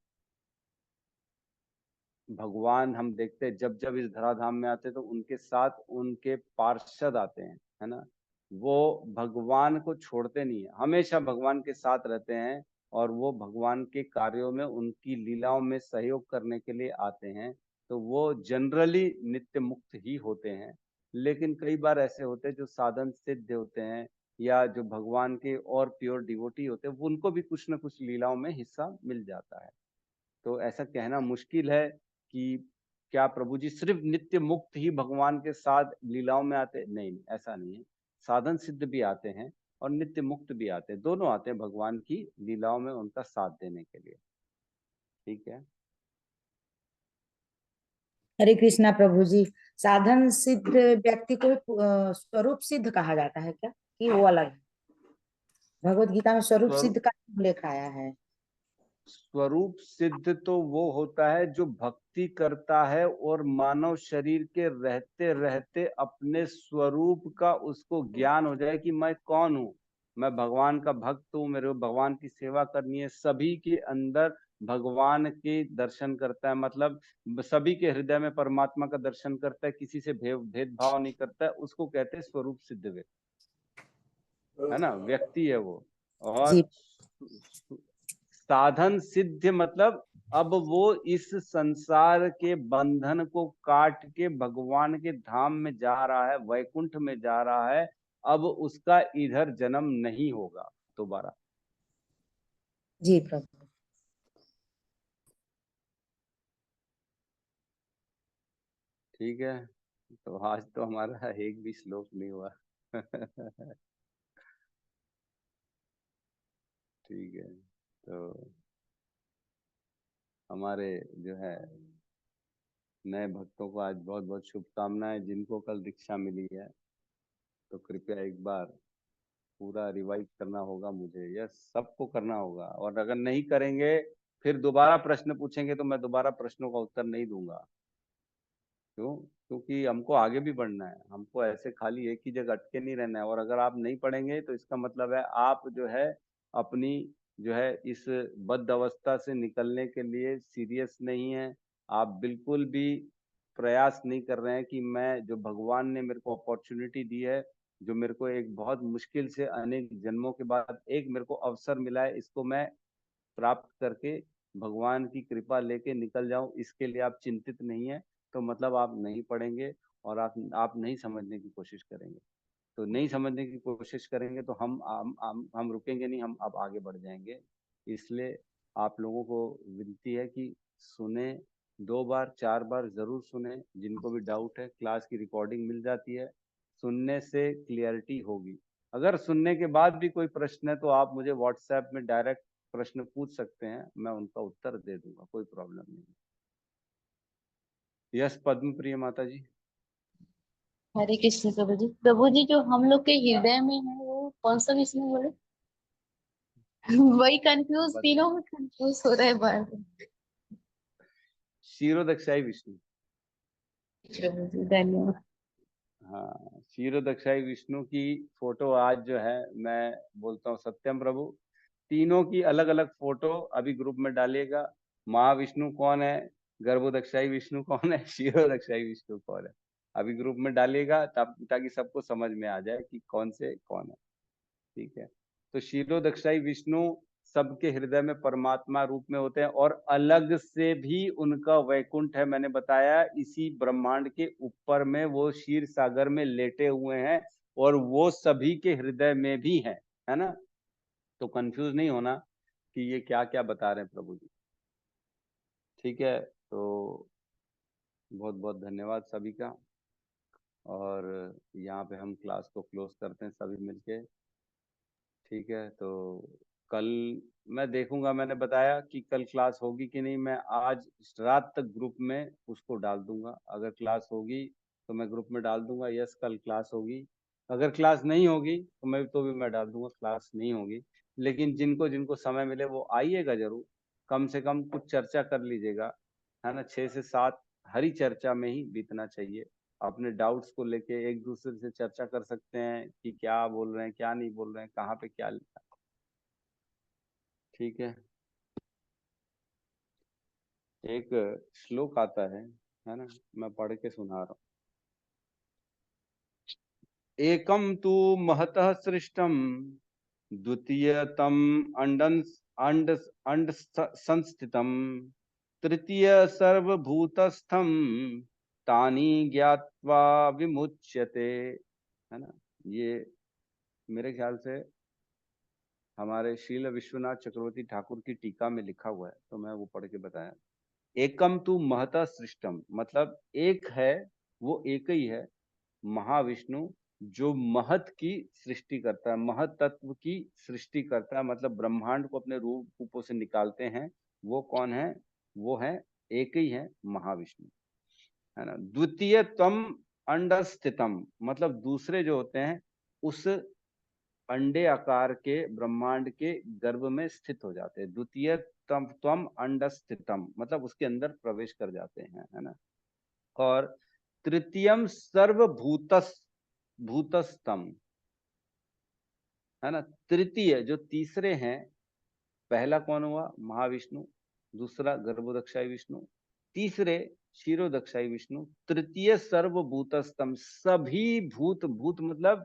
भगवान हम देखते हैं जब जब इस धराधाम में आते हैं तो उनके साथ उनके पार्षद आते हैं, है ना, वो भगवान को छोड़ते नहीं है, हमेशा भगवान के साथ रहते हैं, और वो भगवान के कार्यों में उनकी लीलाओं में सहयोग करने के लिए आते हैं। तो वो जनरली नित्य मुक्त ही होते हैं। लेकिन कई बार ऐसे होते हैं जो साधन सिद्ध होते हैं, या जो भगवान के और प्योर डिवोटी होते हैं, उनको भी कुछ न कुछ लीलाओं में हिस्सा मिल जाता है। तो ऐसा कहना मुश्किल है कि क्या प्रभु जी सिर्फ नित्य मुक्त ही भगवान के साथ लीलाओं में आते, नहीं ऐसा नहीं है, साधन सिद्ध भी आते हैं और नित्य मुक्त भी आते हैं, दोनों आते हैं भगवान की लीलाओं में उनका साथ देने के लिए। ठीक है, हरे कृष्णा प्रभु जी। साधन सिद्ध व्यक्ति को स्वरूप सिद्ध कहा जाता है क्या, कि वो अलग है? भगवत गीता में स्वरूप सिद्ध स्वरूप का उल्लेख आया है। स्वरूप सिद्ध तो वो होता है जो भक्ति करता है और मानव शरीर के रहते रहते अपने स्वरूप का उसको ज्ञान हो जाए कि मैं कौन हूँ, मैं भगवान का भक्त हूँ, मेरे को भगवान की सेवा करनी है, सभी के अंदर भगवान के दर्शन करता है, मतलब सभी के हृदय में परमात्मा का दर्शन करता है, किसी से भेदभाव नहीं करता है, उसको कहते हैं स्वरूप सिद्ध व्यक्ति, है ना, व्यक्ति है वो। जी। और साधन सिद्ध मतलब अब वो इस संसार के बंधन को काट के भगवान के धाम में जा रहा है, वैकुंठ में जा रहा है, अब उसका इधर जन्म नहीं होगा दोबारा। जी प्रभु। ठीक है, तो आज तो हमारा एक भी श्लोक नहीं हुआ। ठीक है, तो हमारे जो है नए भक्तों को आज बहुत बहुत शुभकामनाएं, जिनको कल दीक्षा मिली है तो कृपया एक बार पूरा रिवाइज करना होगा मुझे, यह सबको करना होगा, और अगर नहीं करेंगे फिर दोबारा प्रश्न पूछेंगे तो मैं दोबारा प्रश्नों का उत्तर नहीं दूंगा। क्यों? क्योंकि हमको आगे भी बढ़ना है, हमको ऐसे खाली एक ही जगह अटके नहीं रहना है, और अगर आप नहीं पढ़ेंगे तो इसका मतलब है आप जो है अपनी जो है इस बद्ध अवस्था से निकलने के लिए सीरियस नहीं है, आप बिल्कुल भी प्रयास नहीं कर रहे हैं कि मैं जो भगवान ने मेरे को अपॉर्चुनिटी दी है, जो मेरे को एक बहुत मुश्किल से अनेक जन्मों के बाद एक मेरे को अवसर मिला है, इसको मैं प्राप्त करके भगवान की कृपा लेके निकल जाऊं, इसके लिए आप चिंतित नहीं है, तो मतलब आप नहीं पढ़ेंगे और आप नहीं समझने की कोशिश करेंगे। तो नहीं समझने की कोशिश करेंगे तो हम रुकेंगे नहीं, हम अब आगे बढ़ जाएंगे। इसलिए आप लोगों को विनती है कि सुने, 2 बार 4 बार जरूर सुने, जिनको भी डाउट है क्लास की रिकॉर्डिंग मिल जाती है, सुनने से क्लियरिटी होगी। अगर सुनने के बाद भी कोई प्रश्न है तो आप मुझे व्हाट्सएप में डायरेक्ट प्रश्न पूछ सकते हैं, मैं उनका उत्तर दे दूंगा, कोई प्रॉब्लम नहीं। यस पद्म प्रिय माता जी। हरे कृष्ण प्रभु जी। प्रभु जी जो हम लोग के हृदय में है वो कौन सा विष्णु बोले? वही कंफ्यूज, तीनों में कंफ्यूज हो रहे हैं बार बार। क्षीरोदक्षाई विष्णु। प्रभु जी धन्यवाद। हाँ, क्षीरोदक्षाई विष्णु की फोटो आज जो है मैं बोलता हूँ सत्यम प्रभु तीनों की अलग अलग फोटो अभी ग्रुप में डालिएगा। महाविष्णु कौन है, गर्भोदक्षाई विष्णु कौन है, क्षीरोदक्षाई विष्णु कौन है, अभी ग्रुप में डालिएगा ताकि सबको समझ में आ जाए कि कौन से कौन है। ठीक है, तो क्षीरोदक्षाई विष्णु सबके हृदय में परमात्मा रूप में होते हैं और अलग से भी उनका वैकुंठ है। मैंने बताया इसी ब्रह्मांड के ऊपर में वो क्षीर सागर में लेटे हुए हैं और वो सभी के हृदय में भी है ना। तो कंफ्यूज नहीं होना कि ये क्या क्या बता रहे हैं प्रभु जी। ठीक है, तो बहुत बहुत धन्यवाद सभी का, और यहाँ पे हम क्लास को क्लोज करते हैं सभी मिलके। ठीक है, तो कल मैं देखूंगा, मैंने बताया कि कल क्लास होगी कि नहीं, मैं आज रात तक ग्रुप में उसको डाल दूंगा। अगर क्लास होगी तो मैं ग्रुप में डाल दूंगा यस कल क्लास होगी, अगर क्लास नहीं होगी तो भी मैं डाल दूंगा क्लास नहीं होगी। लेकिन जिनको जिनको समय मिले वो आइएगा जरूर, कम से कम कुछ चर्चा कर लीजिएगा, है ना। 6 से 7 हरी चर्चा में ही बीतना चाहिए। अपने डाउट्स को लेके एक दूसरे से चर्चा कर सकते हैं कि क्या बोल रहे हैं क्या नहीं बोल रहे हैं, कहाँ पे क्या लिखा है। ठीक है, एक श्लोक आता है ना, मैं पढ़ के सुना रहा हूँ। एकम तु महतः सृष्टम द्वितीयतम अंड अंड संस्थितम तृतीय सर्वभूतस्थम तानि ज्ञात्वा विमुच्यते, है ना। ये मेरे ख्याल से हमारे शील विश्वनाथ चक्रवर्ती ठाकुर की टीका में लिखा हुआ है, तो मैं वो पढ़ के बताया। एकम तु महतः सृष्टम मतलब एक है, वो एक ही है महाविष्णु जो महत की सृष्टि करता है, महत तत्व की सृष्टि करता है, मतलब ब्रह्मांड को अपने रूपों से निकालते हैं। वो कौन है, वो है एक ही है महाविष्णु, है ना। द्वितीय तम अंड स्थितम मतलब दूसरे जो होते हैं उस अंडे आकार के ब्रह्मांड के गर्भ में स्थित हो जाते हैं। द्वितीय तम अंड स्थितम मतलब उसके अंदर प्रवेश कर जाते हैं, है ना। और तृतीयम सर्वभूतस भूतस्तम, है ना। तृतीय जो तीसरे हैं, पहला कौन हुआ महाविष्णु, दूसरा गर्भोदक्षाई विष्णु, तीसरे क्षीरोदक्षाई विष्णु, तृतीय सर्वभूतस्तम सभी भूत, भूत मतलब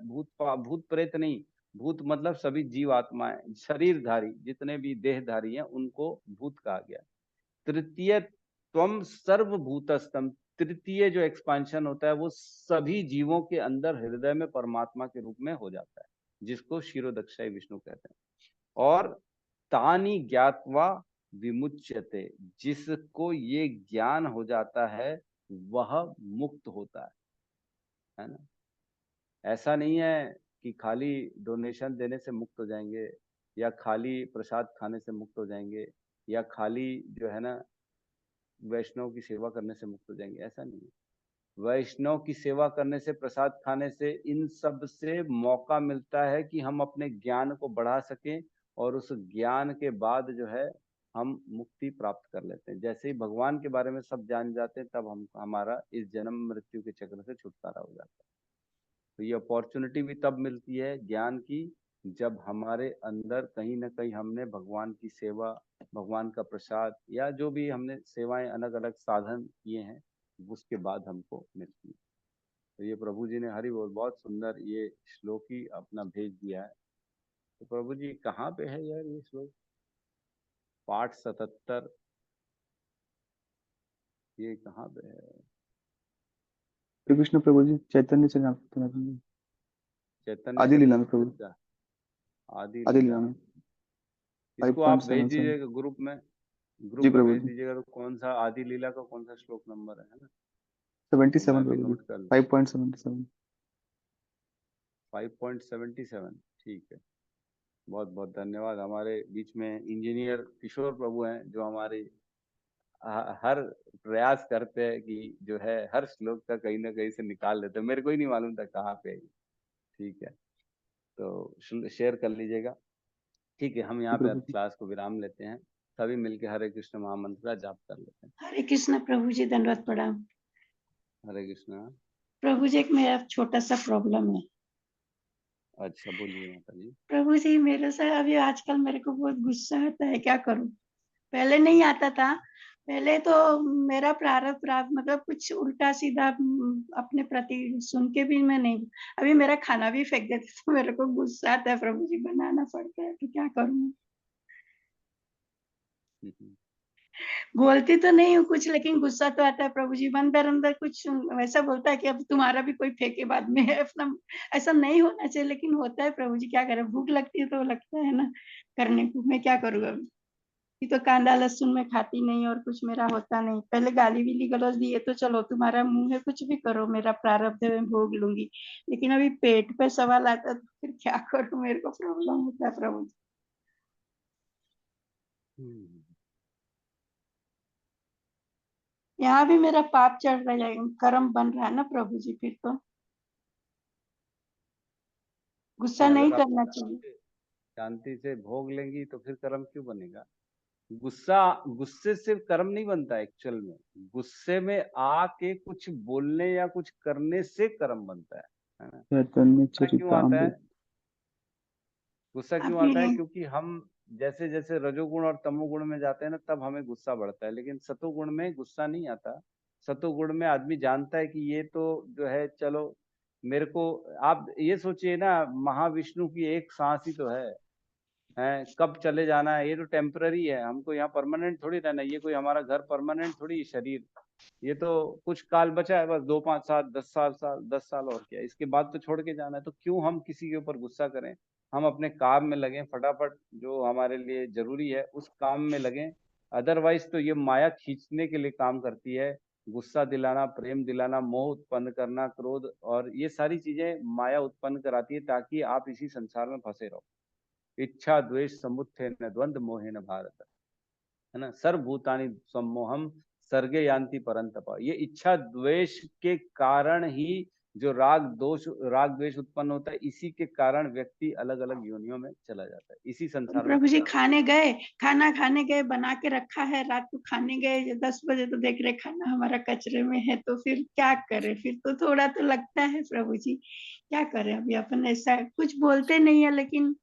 भूत प्रेत नहीं, भूत मतलब सभी जीव आत्माएं शरीरधारी जितने भी देहधारी हैं उनको भूत कहा गया। तृतीय त्वम सर्वभूतस्तम तृतीय जो एक्सपांशन होता है वो सभी जीवों के अंदर हृदय में परमात्मा के रूप में हो जाता है, जिसको क्षीरोदक्षाई विष्णु कहते हैं। और तानि ज्ञात्वा विमुच्यते जिसको ये ज्ञान हो जाता है वह मुक्त होता है ना। ऐसा नहीं है कि खाली डोनेशन देने से मुक्त हो जाएंगे, या खाली प्रसाद खाने से मुक्त हो जाएंगे, या खाली जो है ना वैष्णव की सेवा करने से मुक्त हो जाएंगे, ऐसा नहीं है। वैष्णव की सेवा करने से, प्रसाद खाने से, इन सब से मौका मिलता है कि हम अपने ज्ञान को बढ़ा सकें, और उस ज्ञान के बाद जो है हम मुक्ति प्राप्त कर लेते हैं। जैसे ही भगवान के बारे में सब जान जाते हैं तब हम हमारा इस जन्म मृत्यु के चक्र से छुटकारा हो जाता है। तो ये अपॉर्चुनिटी भी तब मिलती है ज्ञान की जब हमारे अंदर कहीं ना कहीं हमने भगवान की सेवा, भगवान का प्रसाद या जो भी हमने सेवाएं अलग अलग साधन किए हैं उसके बाद हमको मिलती है। तो ये प्रभु जी ने हरि बोल बहुत सुंदर ये श्लोक ही अपना भेज दिया है। तो प्रभु जी कहाँ पे है यार ये श्लोक, पाठ 77 ये कहाँ पे है? श्री कृष्ण प्रभु जी चैतन्य चरितामृत में, चैतन्य आदि लीला में प्रभु, का आदि आदि लीला लीला में इसको आप भेज 5.77 दीजिएगा ग्रुप में, ग्रुप जी में प्रभु भेज जी। दीजिएगा। तो कौन सा आदि लीला का कौन सा श्लोक नंबर है ना, 77 तो मैं भी प्रभु जी, नोट कर लूँ। 5.77। 5.77 ठीक है। बहुत बहुत धन्यवाद। हमारे बीच में इंजीनियर किशोर प्रभु हैं जो हमारे हर प्रयास करते हैं कि जो है हर श्लोक का कहीं ना कहीं से निकाल लेते हैं, मेरे को ही नहीं मालूम था कहाँ पे है। ठीक है, तो शेयर कर लीजिएगा। ठीक है, हम जी यहाँ पे प्रभु अब जी। क्लास को विराम लेते हैं, सभी मिलके हरे कृष्ण महामंत्र का जाप कर लेते हैं। हरे कृष्ण प्रभु जी, दंडवत प्रणाम। हरे कृष्ण। प्रभु जी एक मेरा छोटा सा प्रॉब्लम है। अच्छा बोलिए माता जी। प्रभु जी मेरे से अभी आजकल मेरे को बहुत गुस्सा आता है, क्या करूं? पहले नहीं आता था, पहले तो मेरा प्रारब्ध मतलब कुछ उल्टा सीधा अपने प्रति सुन के भी मैं नहीं, अभी मेरा खाना भी फेंक देते तो मेरे को गुस्सा आता है प्रभु जी, बनाना पड़ता है, तो क्या करूं? बोलती तो नहीं हूँ कुछ, लेकिन गुस्सा तो आता है प्रभु जी, अंदर अंदर कुछ वैसा बोलता है कि अब तुम्हारा भी कोई फेंके बाद में है अपना, ऐसा नहीं होना चाहिए लेकिन होता है प्रभु जी, क्या करें, भूख लगती है तो लगता है ना करने को, मैं क्या करूँ अभी? ये तो कांदा लहसुन में खाती नहीं और कुछ मेरा होता नहीं, पहले गाली विली गलौज दिए तो चलो तुम्हारा मुंह है कुछ भी करो, मेरा प्रारब्ध है मैं भोग लूंगी, लेकिन अभी पेट पे सवाल आता है तो फिर क्या करूं, मेरे को प्रॉब्लम होता है प्रभु जी। यहाँ भी मेरा पाप चढ़ रहा है, कर्म बन रहा है ना प्रभु जी, फिर तो गुस्सा नहीं अगर आप करना चाहिए। शांति से भोग लेंगी तो फिर कर्म क्यों बनेगा? गुस्से से कर्म नहीं बनता एक्चुअल में, गुस्से में आके कुछ बोलने या कुछ करने से कर्म बनता है ना? चैतन्य गुस्सा क्यों आता है? चरितामृत। गुस्सा क्यों आता है? क्योंकि हम जैसे जैसे रजोगुण और तमोगुण में जाते हैं ना, तब हमें गुस्सा बढ़ता है, लेकिन सतोगुण में गुस्सा नहीं आता। सतोगुण में आदमी जानता है कि ये तो जो है, चलो मेरे को, आप ये सोचिए ना, महाविष्णु की एक सांस ही तो है, कब चले जाना है, ये तो टेम्पररी है, हमको यहाँ परमानेंट थोड़ी रहना है, ये कोई हमारा घर परमानेंट थोड़ी शरीर, ये तो कुछ काल बचा है बस, 2 5 7 10 साल और क्या, इसके बाद तो छोड़ के जाना है, तो क्यों हम किसी के ऊपर गुस्सा करें? हम अपने काम में लगें, फटाफट जो हमारे लिए जरूरी है उस काम में लगें। अदरवाइज तो ये माया खींचने के लिए काम करती है, गुस्सा दिलाना, प्रेम दिलाना, मोह उत्पन्न करना, क्रोध, और ये सारी चीजें माया उत्पन्न कराती है ताकि आप इसी संसार में फंसे रहो। इच्छा द्वेष समुत्थेन द्वंद्व मोहेन भारत, है ना, सर्वभूतानि सम्मोहम सर्गे यान्ति परंतप। ये इच्छा द्वेष के कारण ही जो राग द्वेष उत्पन्न होता है, इसी के कारण व्यक्ति अलग अलग योनियों में चला जाता है, इसी संसार में प्रभु जी फंसा। खाने गए, खाना खाने गए, बना के रखा है, रात को खाने गए 10 बजे तो देख रहे खाना हमारा कचरे में है, तो फिर क्या करें? फिर तो थोड़ा तो लगता है प्रभु जी, क्या करें? अभी अपन ऐसा कुछ बोलते नहीं है लेकिन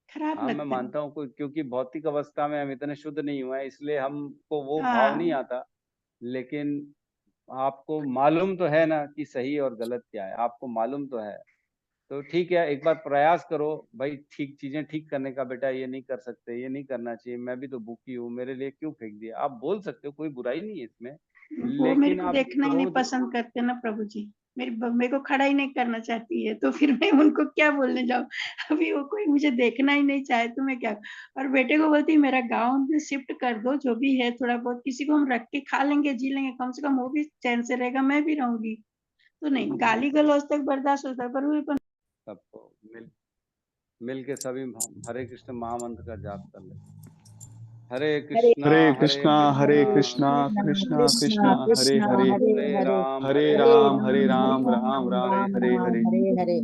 खराब हाँ मैं लगता है। मानता हूँ, क्योंकि भौतिक अवस्था में हम इतने शुद्ध नहीं हुए हैं, इसलिए हमको वो भाव नहीं हाँ आता। लेकिन आपको मालूम तो है ना कि सही और गलत क्या है, आपको मालूम तो है, तो ठीक है, एक बार प्रयास करो भाई, ठीक चीजें ठीक करने का, बेटा ये नहीं कर सकते, ये नहीं करना चाहिए, मैं भी तो भूखी हूँ, मेरे लिए क्यों फेंक दिया, आप बोल सकते हो, कोई बुराई नहीं है इसमें। वो मेरे लेकिन को आप देखना ही नहीं क्रोध, पसंद करते ना प्रभु जी, मेरे को खड़ा ही नहीं करना चाहती है, तो फिर मैं उनको क्या बोलने जाऊँ? अभी वो कोई मुझे देखना ही नहीं चाहे तो मैं क्या? और बेटे को बोलती मेरा गाँव में शिफ्ट कर दो, जो भी है थोड़ा बहुत किसी को हम रख के खा लेंगे, जी लेंगे, कम से कम वो भी चैन से रहेगा, मैं भी रहूंगी। तो नहीं, गाली गलौज तक बर्दाश्त होता है पर वो सबको मिल के सभी हरे कृष्ण महामंत्र का जाप कर ले। हरे हरे कृष्णा हरे कृष्णा कृष्णा कृष्णा हरे कृष्णा हरे, हरे हरे, हरे राम राम राम हरे हरे। हरे।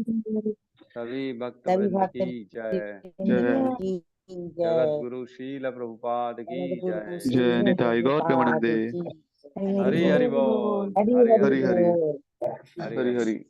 सभी भक्त सभी वृंद भक्त की जय। जय की जगत जय। गुरु शील प्रभुपाद की गुरु जय। जय श्री निताई गौर प्रभुपाद प्रेमानंदे। की हरि हरि बोल, हरि हरि हरि हरि, हरि हरि बोल। हरि हरि हरि। हरि।